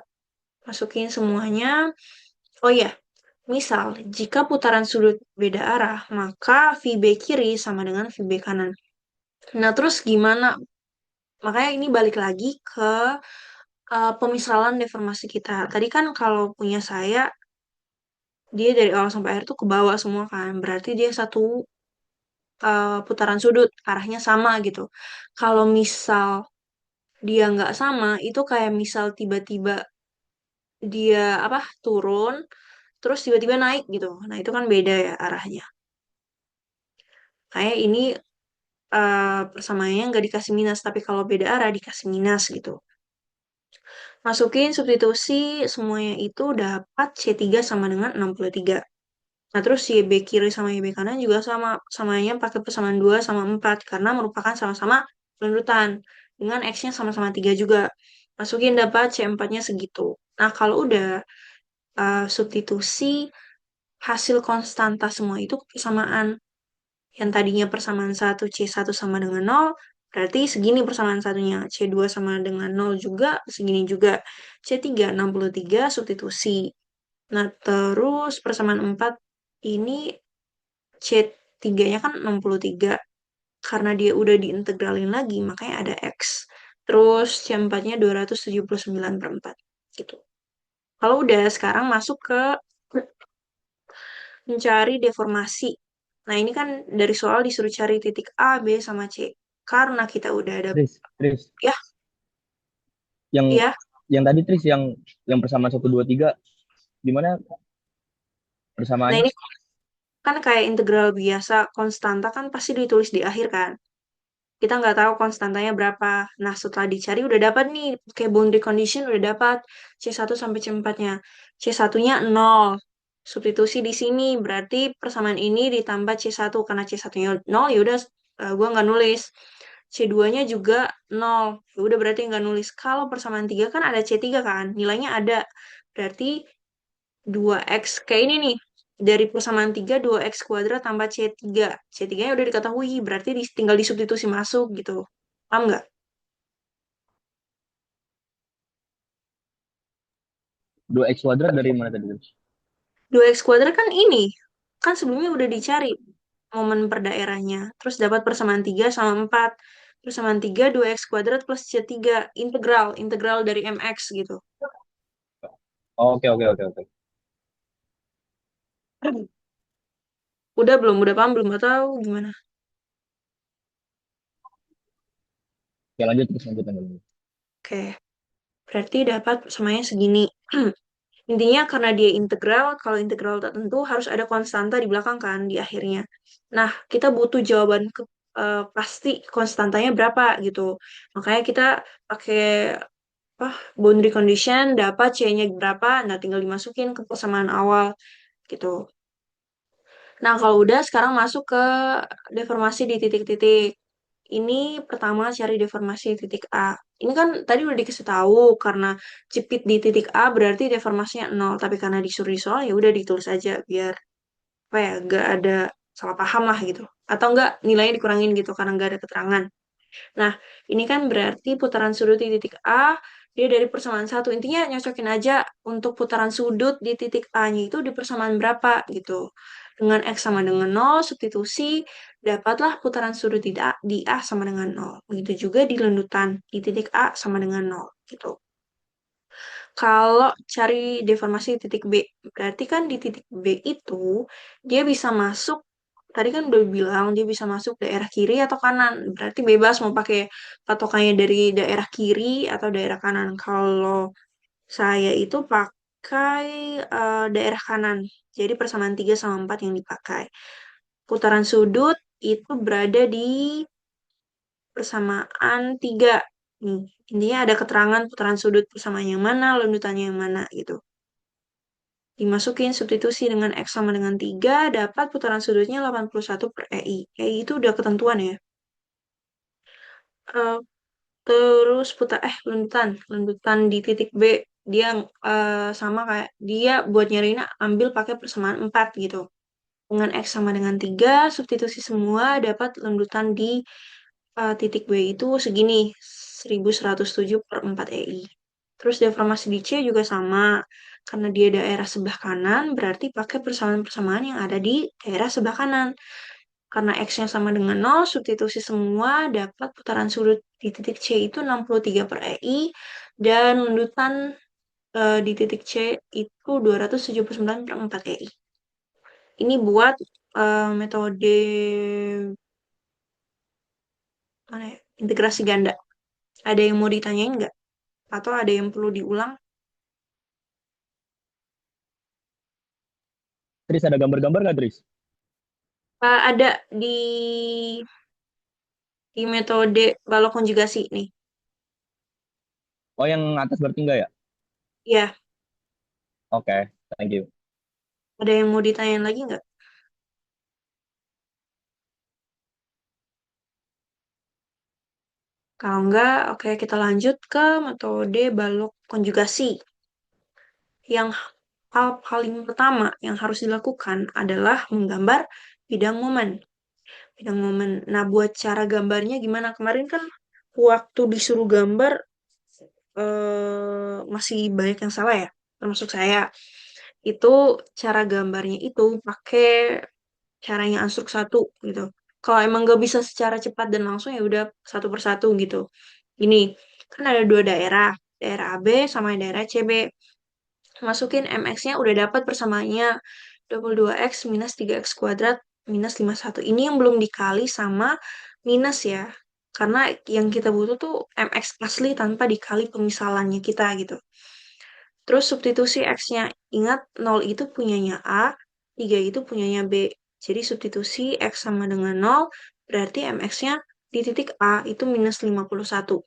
Masukin semuanya. Oh iya, misal jika putaran sudut beda arah, maka VB kiri sama dengan VB kanan. Nah, terus gimana? Makanya ini balik lagi ke pemisalan deformasi kita. Tadi kan kalau punya saya, dia dari awal sampai akhir tuh ke bawah semua kan. Berarti dia satu putaran sudut, arahnya sama gitu. Kalau misal dia nggak sama, itu kayak misal tiba-tiba dia apa turun, terus tiba-tiba naik gitu. Nah, itu kan beda ya arahnya. Kayak ini persamaannya nggak dikasih minus, tapi kalau beda arah dikasih minus gitu. Masukin substitusi semuanya itu dapat C3 sama dengan 63. Nah, terus YB kiri sama YB kanan juga sama. Samanya pakai persamaan 2 sama 4 karena merupakan sama-sama lanjutan. Dengan X-nya sama-sama 3 juga. Masukin dapat C4-nya segitu. Nah, kalau udah substitusi hasil konstanta semua itu persamaan. Yang tadinya persamaan satu C1 sama dengan nol, berarti segini persamaan satunya. C2 sama dengan nol juga, segini juga. C3, 63 substitusi. Nah, terus persamaan 4 ini C3-nya kan 63. Karena dia udah diintegralin lagi, makanya ada X. Terus C4-nya 279/4. Gitu. Kalau udah, sekarang masuk ke mencari deformasi. Nah, ini kan dari soal disuruh cari titik A, B, sama C. Karena kita udah ada, Tris. ya, Yang ya. yang tadi Tris yang persamaan 1, 2, 3 gimana Nah, persamaannya? ini kan kayak integral biasa, konstanta kan pasti ditulis di akhir kan. Kita nggak tahu konstantanya berapa. Nah, setelah dicari udah dapat nih, kayak boundary condition udah dapat C1 sampai C4-nya. C1-nya 0. Substitusi di sini berarti persamaan ini ditambah C1 karena C1-nya 0 ya udah gua nggak nulis. C2-nya juga 0. Ya udah berarti nggak nulis. Kalau persamaan 3 kan ada C3 kan, nilainya ada. Berarti 2X kayak ini nih. Dari persamaan 3 2X kuadrat tambah C3. C3-nya udah diketahui, berarti tinggal disubstitusi masuk gitu. Paham nggak? 2x kuadrat dari mana tadi? 2x kuadrat kan ini. Kan sebelumnya udah dicari momen per daerahnya. Terus dapat persamaan 3 sama 4. Persamaan 3 2x kuadrat plus C3. Integral. Integral dari MX gitu. Oke, oke, oke, oke. Udah belum? Udah paham belum? Atau gimana? Ya, lanjut terus, lanjut, lanjut. Oke. Berarti dapat persamanya segini. Intinya karena dia integral, kalau integral tertentu harus ada konstanta di belakang kan, di akhirnya. Nah, kita butuh jawaban pasti konstantanya berapa gitu. Makanya kita pakai apa boundary condition, dapat C-nya berapa, nah tinggal dimasukin ke persamaan awal gitu. Nah, kalau udah sekarang masuk ke deformasi di titik-titik. Ini pertama cari deformasi di titik A. Ini kan tadi udah dikasih tahu karena jepit di titik A berarti deformasinya nol. Tapi karena disuruh di soal ya udah ditulis aja biar apa ya gak ada salah paham lah gitu. Atau enggak nilainya dikurangin gitu karena nggak ada keterangan. Nah, ini kan berarti putaran sudut di titik A, dia dari persamaan satu. Intinya nyocokin aja untuk putaran sudut di titik A-nya itu di persamaan berapa gitu. Dengan X sama dengan nol substitusi, dapatlah putaran sudut di A sama dengan nol. Begitu juga di lendutan di titik A sama dengan nol gitu. Kalau cari deformasi di titik B, berarti kan di titik B itu dia bisa masuk, tadi kan udah bilang dia bisa masuk daerah kiri atau kanan. Berarti bebas mau pakai patokannya dari daerah kiri atau daerah kanan. Kalau saya itu pakai daerah kanan. Jadi persamaan 3 sama 4 yang dipakai. Putaran sudut itu berada di persamaan 3. Nih, intinya ada keterangan putaran sudut persamaan yang mana, lanjutannya yang mana gitu. Dimasukin substitusi dengan X sama dengan 3, dapat putaran sudutnya 81 per EI. EI itu udah ketentuan ya. Eh, terus lanjutan. Lanjutan di titik B. Dia sama kayak, dia buat nyarinya ambil pakai persamaan 4 gitu. Dengan X sama dengan 3, substitusi semua, dapat lanjutan di titik B itu segini, 1107 per 4 EI. Terus deformasi di C juga sama, karena dia daerah sebelah kanan, berarti pakai persamaan-persamaan yang ada di daerah sebelah kanan. Karena X-nya sama dengan nol, substitusi semua, dapat putaran sudut di titik C itu 63 per EI, dan lanjutan di titik C itu 279 per 4 EI. Ini buat metode mana ya? Integrasi ganda. Ada yang mau ditanyain nggak? Atau ada yang perlu diulang? Tris, ada gambar-gambar nggak, Tris? Ada di metode balok konjugasi nih. Oh, yang atas berarti enggak ya? Ya, Oke, thank you. ada yang mau ditanyain lagi nggak? Kalau nggak, oke kita lanjut ke metode balok konjugasi. Yang hal paling pertama yang harus dilakukan adalah menggambar bidang momen. Bidang momen. Nah, buat cara gambarnya gimana? Kemarin kan waktu disuruh gambar masih banyak yang salah ya, termasuk saya. Itu cara gambarnya itu pakai caranya Ansruk satu gitu. Kalau emang gak bisa secara cepat dan langsung ya udah satu persatu gitu. Ini kan ada dua daerah, daerah AB sama daerah CB. Masukin MX-nya udah dapat persamaannya 22X minus 3X kuadrat minus 51. Ini yang belum dikali sama minus ya. Karena yang kita butuh tuh MX asli tanpa dikali pemisalannya kita gitu. Terus substitusi X-nya, ingat 0 itu punyanya A, 3 itu punyanya B. Jadi substitusi X sama dengan 0, berarti MX-nya di titik A itu minus 51.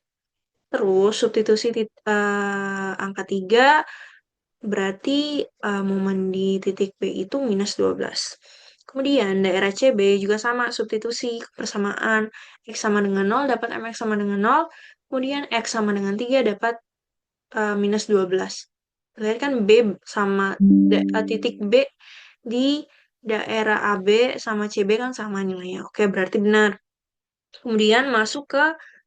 Terus substitusi angka 3, berarti momen di titik B itu minus 12. Kemudian daerah CB juga sama, substitusi persamaan X sama dengan 0 dapat MX sama dengan 0. Kemudian X sama dengan 3 dapat minus 12. Berarti kan B sama titik B di daerah AB sama CB kan sama nilainya. Oke, berarti benar. Kemudian masuk ke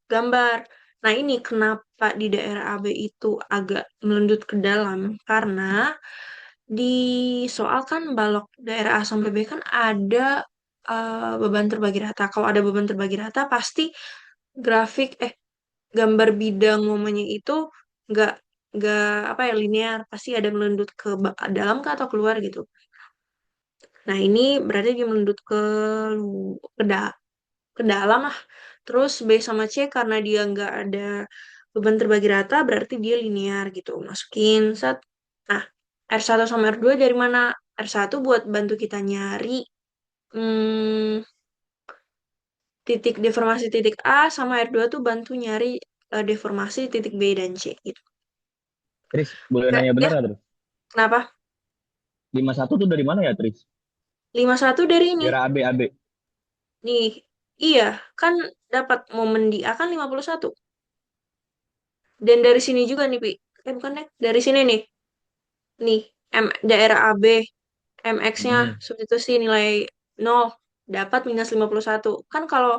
gambar. Nah, ini kenapa di daerah AB itu agak melendut ke dalam, karena di soal kan balok daerah A sampai B kan ada beban terbagi rata. Kalau ada beban terbagi rata, pasti grafik, gambar bidang momennya itu nggak nggak apa ya linear, pasti ada melendut ke dalam kah atau keluar gitu. Nah, ini berarti dia melendut lu- ke, da- ke dalam lah. Terus B sama C karena dia nggak ada beban terbagi rata berarti dia linear gitu. Masukin set. Nah, R1 sama R2 dari mana? R1 buat bantu kita nyari hmm, titik deformasi titik A, sama R2 tuh bantu nyari deformasi titik B dan C gitu. Tris, boleh Ya, nanya benar ya, nggak, Tris? kenapa? 51 tuh dari mana ya, Tris? 51 dari ini. Daerah AB, AB. Nih, iya, kan dapat momen di A kan 51. Dan dari sini juga nih, Pi. Bukan deh. Dari sini nih. Nih, daerah AB, MX-nya Mm-mm. substitusi nilai 0, dapat minus 51. Kan kalau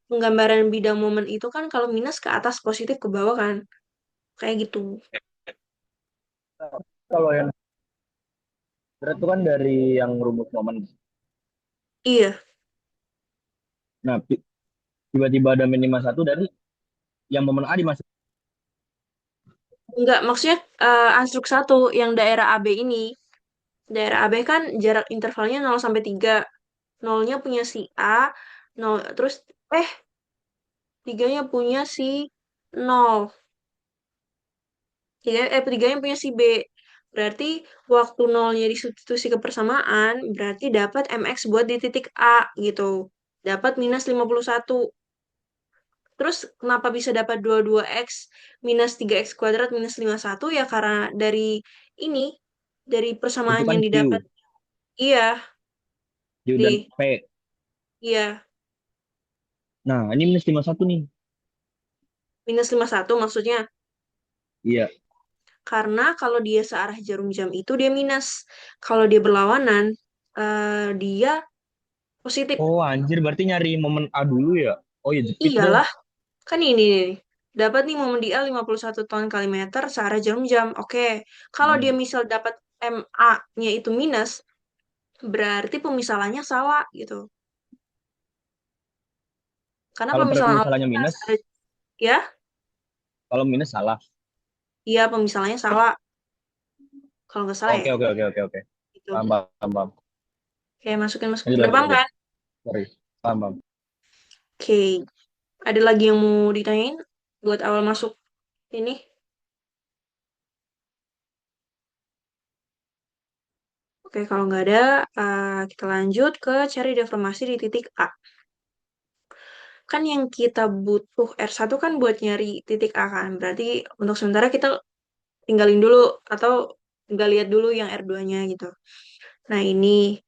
penggambaran bidang momen itu kan kalau minus ke atas, positif ke bawah kan. Kayak gitu. Kalau yang berat itu kan dari yang rumus momen. Iya. Nah, tiba-tiba ada minima satu dari yang momen A dimasuk. Enggak, maksudnya anstruk satu yang daerah AB ini. Daerah AB kan jarak intervalnya 0 sampai 3. Nolnya punya si A, nol, terus eh tiganya punya si nol. Tiganya punya si B. Berarti waktu nolnya disubstitusi ke persamaan, berarti dapat MX buat di titik A gitu. Dapat minus 51. Terus kenapa bisa dapat 22X minus 3X kuadrat minus 51? Ya karena dari ini, dari Itu persamaan kan yang Q, didapat. Iya, Q dan di, P. iya, Nah, ini minus 51 nih. minus 51 maksudnya. Iya. Karena kalau dia searah jarum jam itu dia minus. Kalau dia berlawanan, dia positif. Oh, anjir, berarti nyari momen A dulu ya? Oh iya, fix dong. Iyalah, kan ini nih. Dapat nih momen dia 51 ton kali meter searah jarum jam. Oke, kalau dia Hmm. misal dapat MA-nya itu minus, berarti pemisalannya salah gitu. Karena Kalau pemisalan misalnya alurnya minus, searah, ya, kalau minus salah. iya pemisalannya salah. Kalau nggak salah ya, Oke, oke, oke, oke, oke. gitu. Paham, paham, paham. Kayak masukin masukin. Lanjut, Udah lanjut, paham lanjut. kan? Sorry. Paham, paham. Oke, ada lagi yang mau ditanyain buat awal masuk ini? Oke, kalau nggak ada, kita lanjut ke cari deformasi di titik A. Kan yang kita butuh R1 kan buat nyari titik A kan. Berarti untuk sementara kita tinggalin dulu atau nggak lihat dulu yang R2-nya gitu. Nah, ini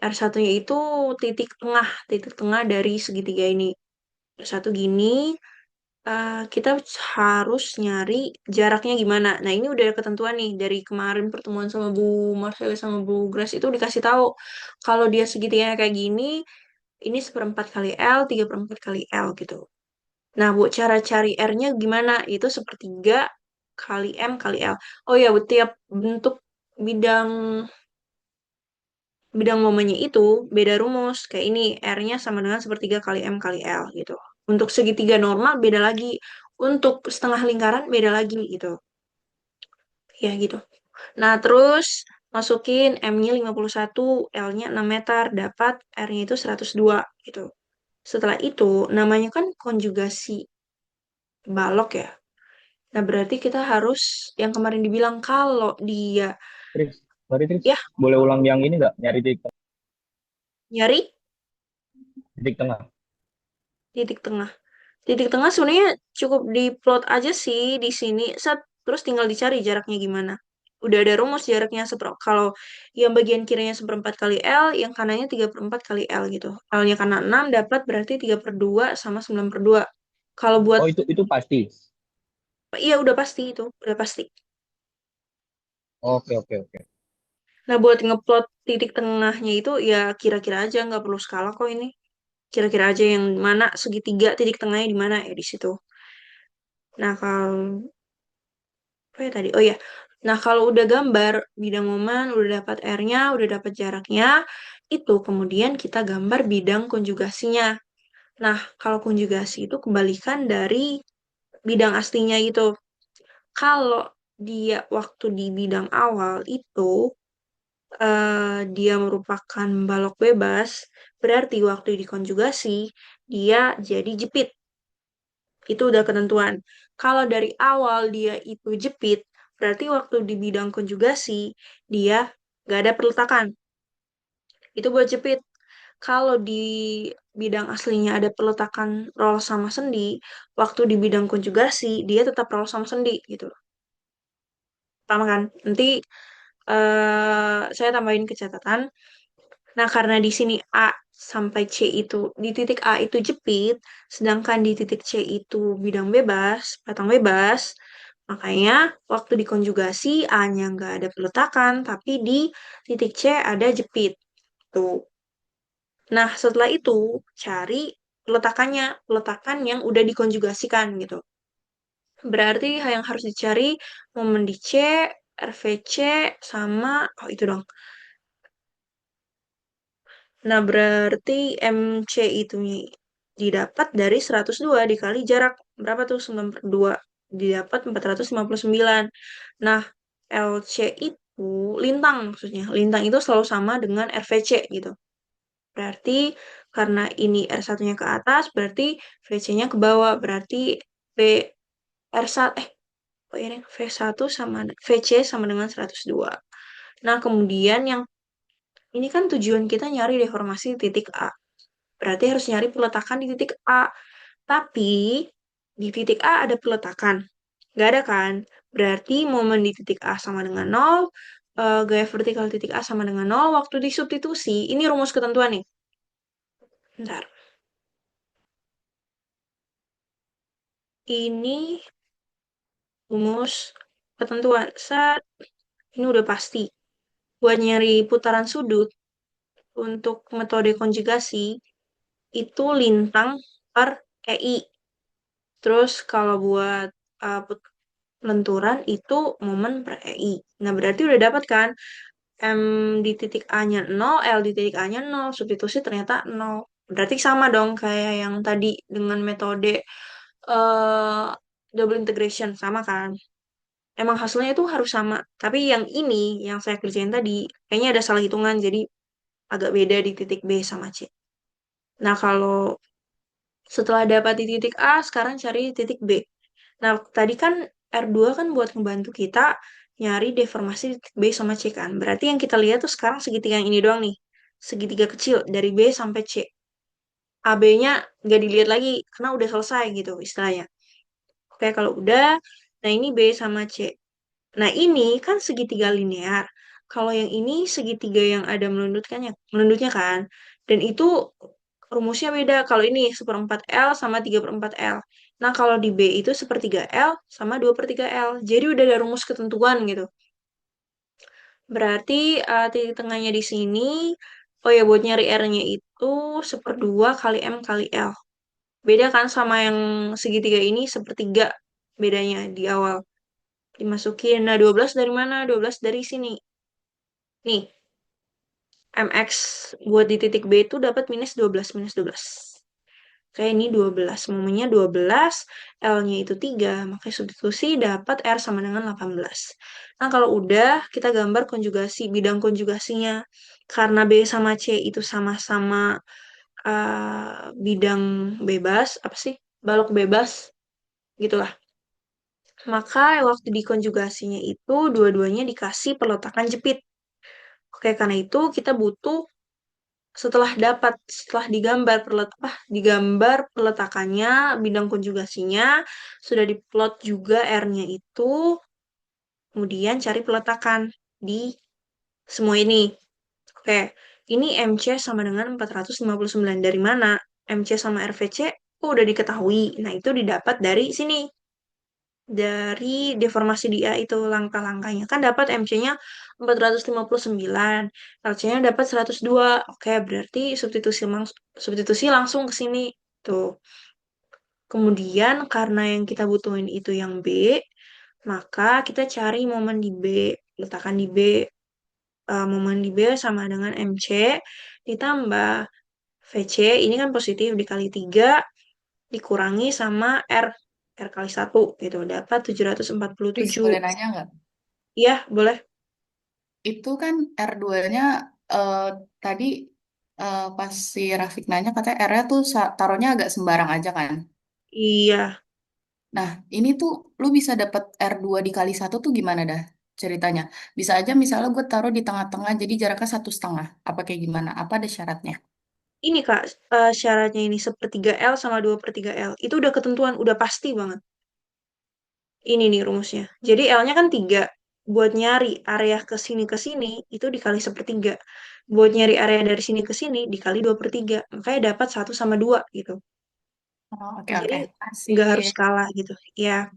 R1-nya itu titik tengah dari segitiga ini. R1 gini, kita harus nyari jaraknya gimana. Nah, ini udah ada ketentuan nih dari kemarin pertemuan sama Bu Marcella sama Bu Grace itu dikasih tahu kalau dia segitiganya kayak gini, ini seperempat kali L, 3/4 kali L gitu. Nah, Bu, cara cari R-nya gimana? Itu sepertiga kali M kali L. Oh ya, Bu, tiap bentuk bidang bidang momennya itu beda rumus. Kayak ini, R-nya sama dengan sepertiga kali M kali L gitu. Untuk segitiga normal beda lagi. Untuk setengah lingkaran beda lagi gitu. Ya gitu. Nah, terus masukin M-nya 51, L-nya 6 meter, dapat R-nya itu 102 gitu. Setelah itu, namanya kan konjugasi balok ya. Nah, berarti kita harus yang kemarin dibilang kalau dia Tris, sorry, Tris. ya Boleh ulang yang ini nggak? Nyari nyari titik tengah. titik tengah. Titik tengah sebenarnya cukup diplot aja sih di sini. Terus tinggal dicari jaraknya gimana. Udah ada rumus jaraknya kalau yang bagian kirinya seperempat kali L, yang kanannya 3/4 kali L gitu. L-nya karena 6 dapat berarti 3/2 sama 9/2. Kalau buat, Oh, itu pasti. iya udah pasti itu, udah pasti. Oke, oke, oke. Nah, buat ngeplot titik tengahnya itu ya kira-kira aja, nggak perlu skala kok ini. Kira-kira aja yang mana segitiga titik tengahnya di mana ya di situ. Nah, kalau apa ya tadi? Oh ya. Nah, kalau udah gambar bidang momen, udah dapat R-nya, udah dapat jaraknya, itu kemudian kita gambar bidang konjugasinya. Nah, kalau konjugasi itu kebalikan dari bidang aslinya gitu. Kalau dia waktu di bidang awal itu dia merupakan balok bebas, berarti waktu dikonjugasi dia jadi jepit. Itu udah ketentuan. Kalau dari awal dia itu jepit, berarti waktu di bidang konjugasi dia gak ada peletakan. Itu buat jepit. Kalau di bidang aslinya ada peletakan roll sama sendi, waktu di bidang konjugasi dia tetap roll sama sendi gitu. Paham kan? Nanti saya tambahin ke catatan. Nah, karena di sini A sampai C itu, di titik A itu jepit, sedangkan di titik C itu bidang bebas, batang bebas, makanya waktu dikonjugasi A-nya nggak ada peletakan, tapi di titik C ada jepit. Tuh. Nah, setelah itu cari peletakannya, peletakan yang udah dikonjugasikan gitu. Berarti yang harus dicari momen di C, RVC, sama, oh itu dong. Nah, berarti MC itu didapat dari 102 dikali jarak. Berapa tuh? 92. Didapat 459. Nah, LC itu lintang maksudnya. Lintang itu selalu sama dengan RVC gitu. Berarti karena ini R1-nya ke atas, berarti VC-nya ke bawah. Berarti V R1, oh ini V1 sama VC sama dengan 102. Nah, kemudian yang ini kan tujuan kita nyari deformasi titik A. Berarti harus nyari peletakan di titik A. Tapi di titik A ada peletakan. Nggak ada kan? Berarti momen di titik A sama dengan nol, gaya vertikal titik A sama dengan nol. Waktu disubstitusi, ini rumus ketentuan nih. Bentar. Ini rumus ketentuan. Saat ini udah pasti. Buat nyari putaran sudut untuk metode konjugasi, itu lintang per EI. Terus kalau buat lenturan itu momen per EI. Nah, berarti udah dapat kan M di titik A-nya 0, L di titik A-nya 0, substitusi ternyata 0. Berarti sama dong kayak yang tadi dengan metode eh, double integration, sama kan? Emang hasilnya itu harus sama. Tapi yang ini, yang saya kerjain tadi, kayaknya ada salah hitungan, jadi agak beda di titik B sama C. Nah, kalau setelah dapat di titik A, sekarang cari di titik B. Nah, tadi kan R2 kan buat ngebantu kita nyari deformasi di titik B sama C kan. Berarti yang kita lihat tuh sekarang segitiga yang ini doang nih. Segitiga kecil dari B sampai C. AB-nya nggak dilihat lagi karena udah selesai gitu istilahnya. Oke, kalau udah, nah ini B sama C. Nah, ini kan segitiga linear. Kalau yang ini segitiga yang ada melundutkannya, melundutnya kan. Dan itu rumusnya beda. Kalau ini 1/4 L sama 3/4 L. Nah, kalau di B itu 1/3 L sama 2/3 L. Jadi udah ada rumus ketentuan gitu. Berarti titik tengahnya di sini. Oh ya, buat nyari R-nya itu 1/2 kali M kali L. Beda kan sama yang segitiga ini 1/3 bedanya di awal. Dimasukin. Nah, 12 dari mana? 12 dari sini. Nih, MX buat di titik B itu dapat minus 12. Kayak ini 12. Momennya 12, L-nya itu 3. Makanya substitusi dapat R sama dengan 18. Nah, kalau udah, kita gambar konjugasi, bidang konjugasinya. Karena B sama C itu sama-sama bidang bebas, apa sih? Balok bebas, gitulah. Maka waktu dikonjugasinya itu dua-duanya dikasih peletakan jepit. Oke, karena itu kita butuh setelah digambar peletakannya, bidang konjugasinya, sudah diplot juga R-nya itu, kemudian cari peletakan di semua ini. Oke, ini MC sama dengan 459. Dari mana? MC sama RVC udah diketahui. Nah, itu didapat dari sini. Dari deformasi dia itu langkah-langkahnya. Kan dapat MC-nya 459, LC-nya dapat 102. Oke, berarti substitusi langsung ke sini. Tuh. Kemudian karena yang kita butuhin itu yang B, maka kita cari momen di B. Letakkan di B. Momen di B sama dengan MC ditambah VC, ini kan positif dikali 3 dikurangi sama R. R kali 1 gitu. Dapat Riz, 747. boleh nanya nggak? Iya, boleh. Itu kan R2-nya eh, tadi pas si Rafik nanya katanya R-nya tuh taruhnya agak sembarang aja kan. Iya. Nah, ini tuh lu bisa dapat R2 dikali satu tuh gimana dah ceritanya? Bisa aja misalnya gue taruh di tengah-tengah jadi jaraknya 1,5. Apa kayak gimana? Apa ada syaratnya? Ini Kak, syaratnya ini sepertiga L sama 2/3 L. Itu udah ketentuan, udah pasti banget. Ini nih rumusnya. Jadi L-nya kan 3. Buat nyari area ke sini, itu dikali sepertiga. Buat nyari area dari sini ke sini, dikali 2/3. Makanya dapat 1/2 gitu. Oh, oke Jadi oke. nggak harus Asik. kalah gitu. Ya.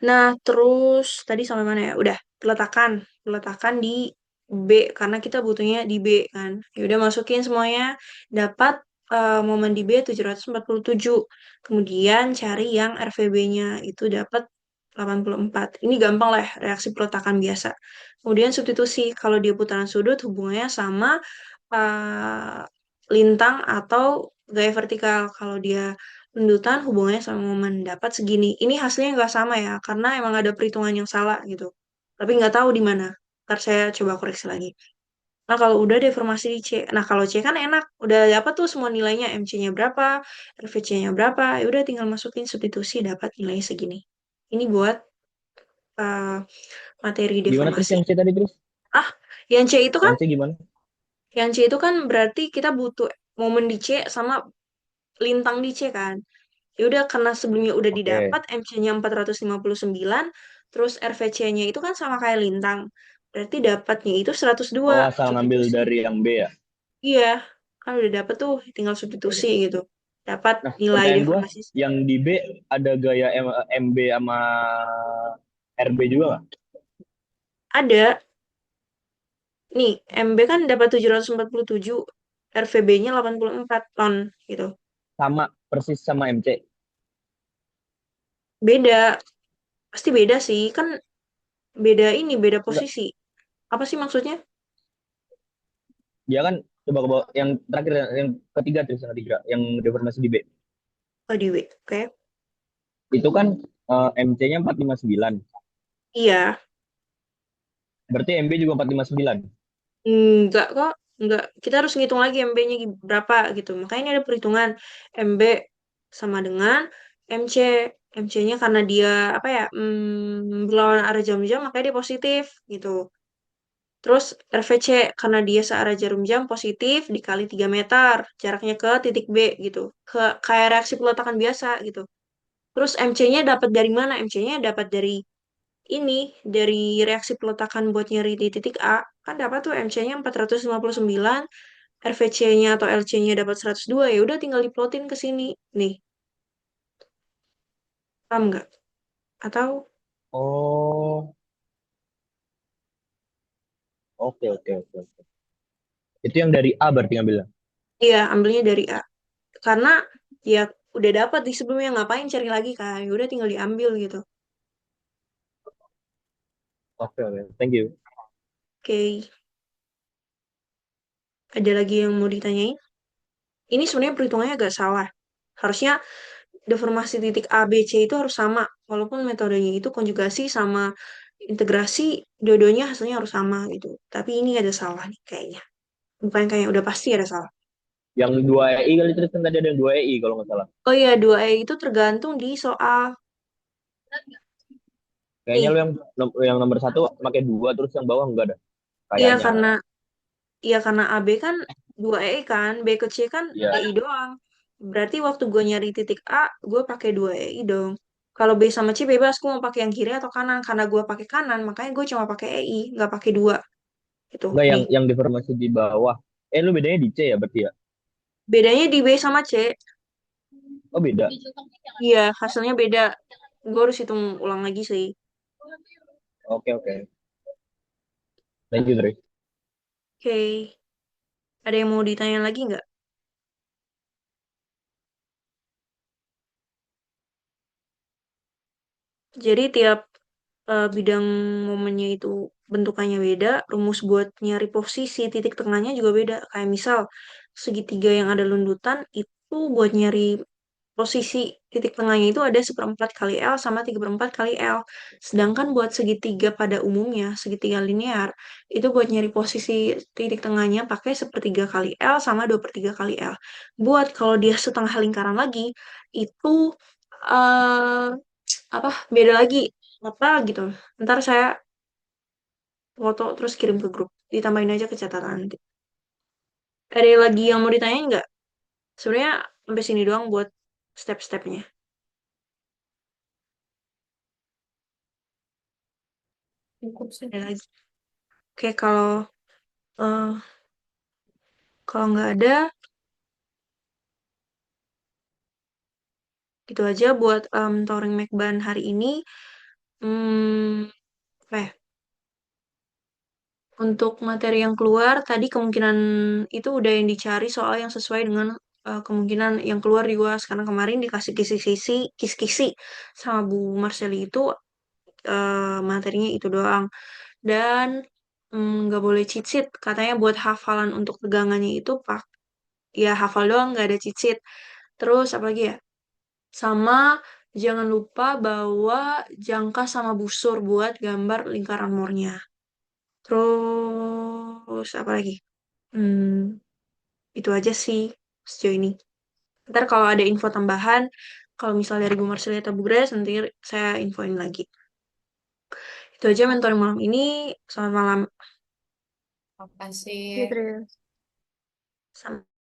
Nah, terus tadi sampai mana ya? Udah, peletakan. Peletakan di B, karena kita butuhnya di B kan. Ya udah masukin semuanya, dapat momen di B 747. Kemudian cari yang RVB-nya, itu dapat 84. Ini gampang lah, reaksi peletakan biasa. Kemudian substitusi, kalau dia putaran sudut, hubungannya sama eh, lintang atau gaya vertikal. Kalau dia rundutan hubungannya sama momen dapat segini. Ini hasilnya nggak sama ya, karena emang ada perhitungan yang salah gitu. Tapi nggak tahu di mana. Ntar saya coba koreksi lagi. Nah, kalau udah deformasi di C. Nah, kalau C kan enak. Udah dapat tuh semua nilainya. MC-nya berapa, RVC-nya berapa. Ya udah tinggal masukin substitusi dapat nilainya segini. Ini buat uh, materi Gimana terus deformasi. yang C tadi terus? Ah, yang C itu kan, Yang C gimana? yang C itu kan berarti kita butuh momen di C sama lintang di C kan. Ya udah karena sebelumnya udah Oke. didapat MC-nya 459, terus RVC-nya itu kan sama kayak lintang. Berarti dapatnya itu 102 Oh, asal ngambil substitusi. dari yang B ya. Iya, kan udah dapet tuh tinggal substitusi gitu. Dapat Nah, nilai pertanyaan gua, deformasi. yang di B ada gaya MB sama RB juga nggak? Ada nih, MB kan dapat 747, RVB-nya 84 ton gitu. Sama persis sama MC. Beda, pasti beda sih. Kan beda ini, beda Enggak, posisi. Apa sih maksudnya? dia kan coba ke bawah yang terakhir yang ketiga terus yang ketiga yang deformasi di B. Oh, di W. Oke. Itu kan MC-nya 459. Iya. Berarti MB juga 459. Enggak kok, enggak. Kita harus ngitung lagi MB-nya berapa gitu. Makanya ini ada perhitungan MB sama dengan MC. MC-nya karena dia apa ya, berlawanan arah jam-jam makanya dia positif gitu. Terus RVC karena dia searah jarum jam positif dikali 3 meter jaraknya ke titik B gitu. Kayak reaksi peletakan biasa gitu. Terus MC-nya dapat dari mana? MC-nya dapat dari ini, dari reaksi peletakan buat nyari di titik A. Kan dapat tuh MC-nya 459, RVC-nya atau LC-nya dapat 102. Ya udah tinggal diplotin ke sini. Nih, paham nggak? Atau Oh, oke oke oke. Oke. Itu yang dari A berarti ngambilnya. iya, ambilnya dari A. Karena ya udah dapat di sebelumnya, ngapain cari lagi kan? Ya udah tinggal diambil gitu. Oke oke. Thank you. Oke, ada lagi yang mau ditanyain? Ini sebenarnya perhitungannya agak salah. Harusnya deformasi titik A, B, C itu harus sama. Walaupun metodenya itu konjugasi sama integrasi, dua-duanya hasilnya harus sama gitu. Tapi ini ada salah nih kayaknya. Bukan kayaknya, udah pasti ada salah. Yang 2 EI kali terus kan tadi ada yang 2 EI kalau nggak salah. Oh iya, 2E itu tergantung di soal. Kayaknya Nih, lu yang nomor satu pakai 2 terus yang bawah enggak ada. iya Kayaknya. karena AB kan 2E kan, B ke C kan Iya. EI doang. Berarti waktu gue nyari titik A, gue pakai 2E dong. Kalau B sama C bebas, gue mau pakai yang kiri atau kanan. Karena gue pakai kanan, makanya gue cuma pakai EI, nggak pakai 2. Gitu. Enggak yang Nih, deformasi di bawah. Lu bedanya di C ya berarti ya? bedanya di B sama C. Oh, beda. Iya, hasilnya beda. Gue harus hitung ulang lagi sih. Oke oke. Thank you, Dre. Oke, ada yang mau ditanya lagi nggak? Jadi tiap bidang momennya itu bentukannya beda, rumus buat nyari posisi titik tengahnya juga beda. Kayak misal segitiga yang ada lundutan itu buat nyari posisi titik tengahnya itu ada 1/4 kali L sama 3/4 kali L. Sedangkan buat segitiga pada umumnya, segitiga linear, itu buat nyari posisi titik tengahnya pakai 1/3 kali L sama 2/3 kali L. Buat kalau dia setengah lingkaran lagi, itu eh apa beda lagi apa gitu. Ntar saya foto terus kirim ke grup. Ditambahin aja ke catatan nanti. Ada lagi yang mau ditanyain nggak? Sebenarnya sampai sini doang buat step-stepnya. Cukup sih. Ada lagi. Oke, eh, kalau nggak ada, gitu aja buat touring Mekban hari ini. Hmm, apa ya? Untuk materi yang keluar, tadi kemungkinan itu udah yang dicari soal yang sesuai dengan kemungkinan yang keluar di UAS. Karena kemarin dikasih kisi-kisi sama Bu Marseli itu materinya itu doang. Dan nggak boleh cheat sheet. Katanya buat hafalan untuk pegangannya itu ya hafal doang, nggak ada cheat sheet. Terus apa lagi ya? Sama jangan lupa bawa jangka sama busur buat gambar lingkaran mornya. Terus apa lagi? Hmm, itu aja sih sejauh ini. Ntar kalau ada info tambahan, kalau misalnya dari Bu Marcelia atau Bu Grace, nanti saya infoin lagi. Itu aja mentoring malam ini. Selamat malam. Makasih. Gitu. Sama.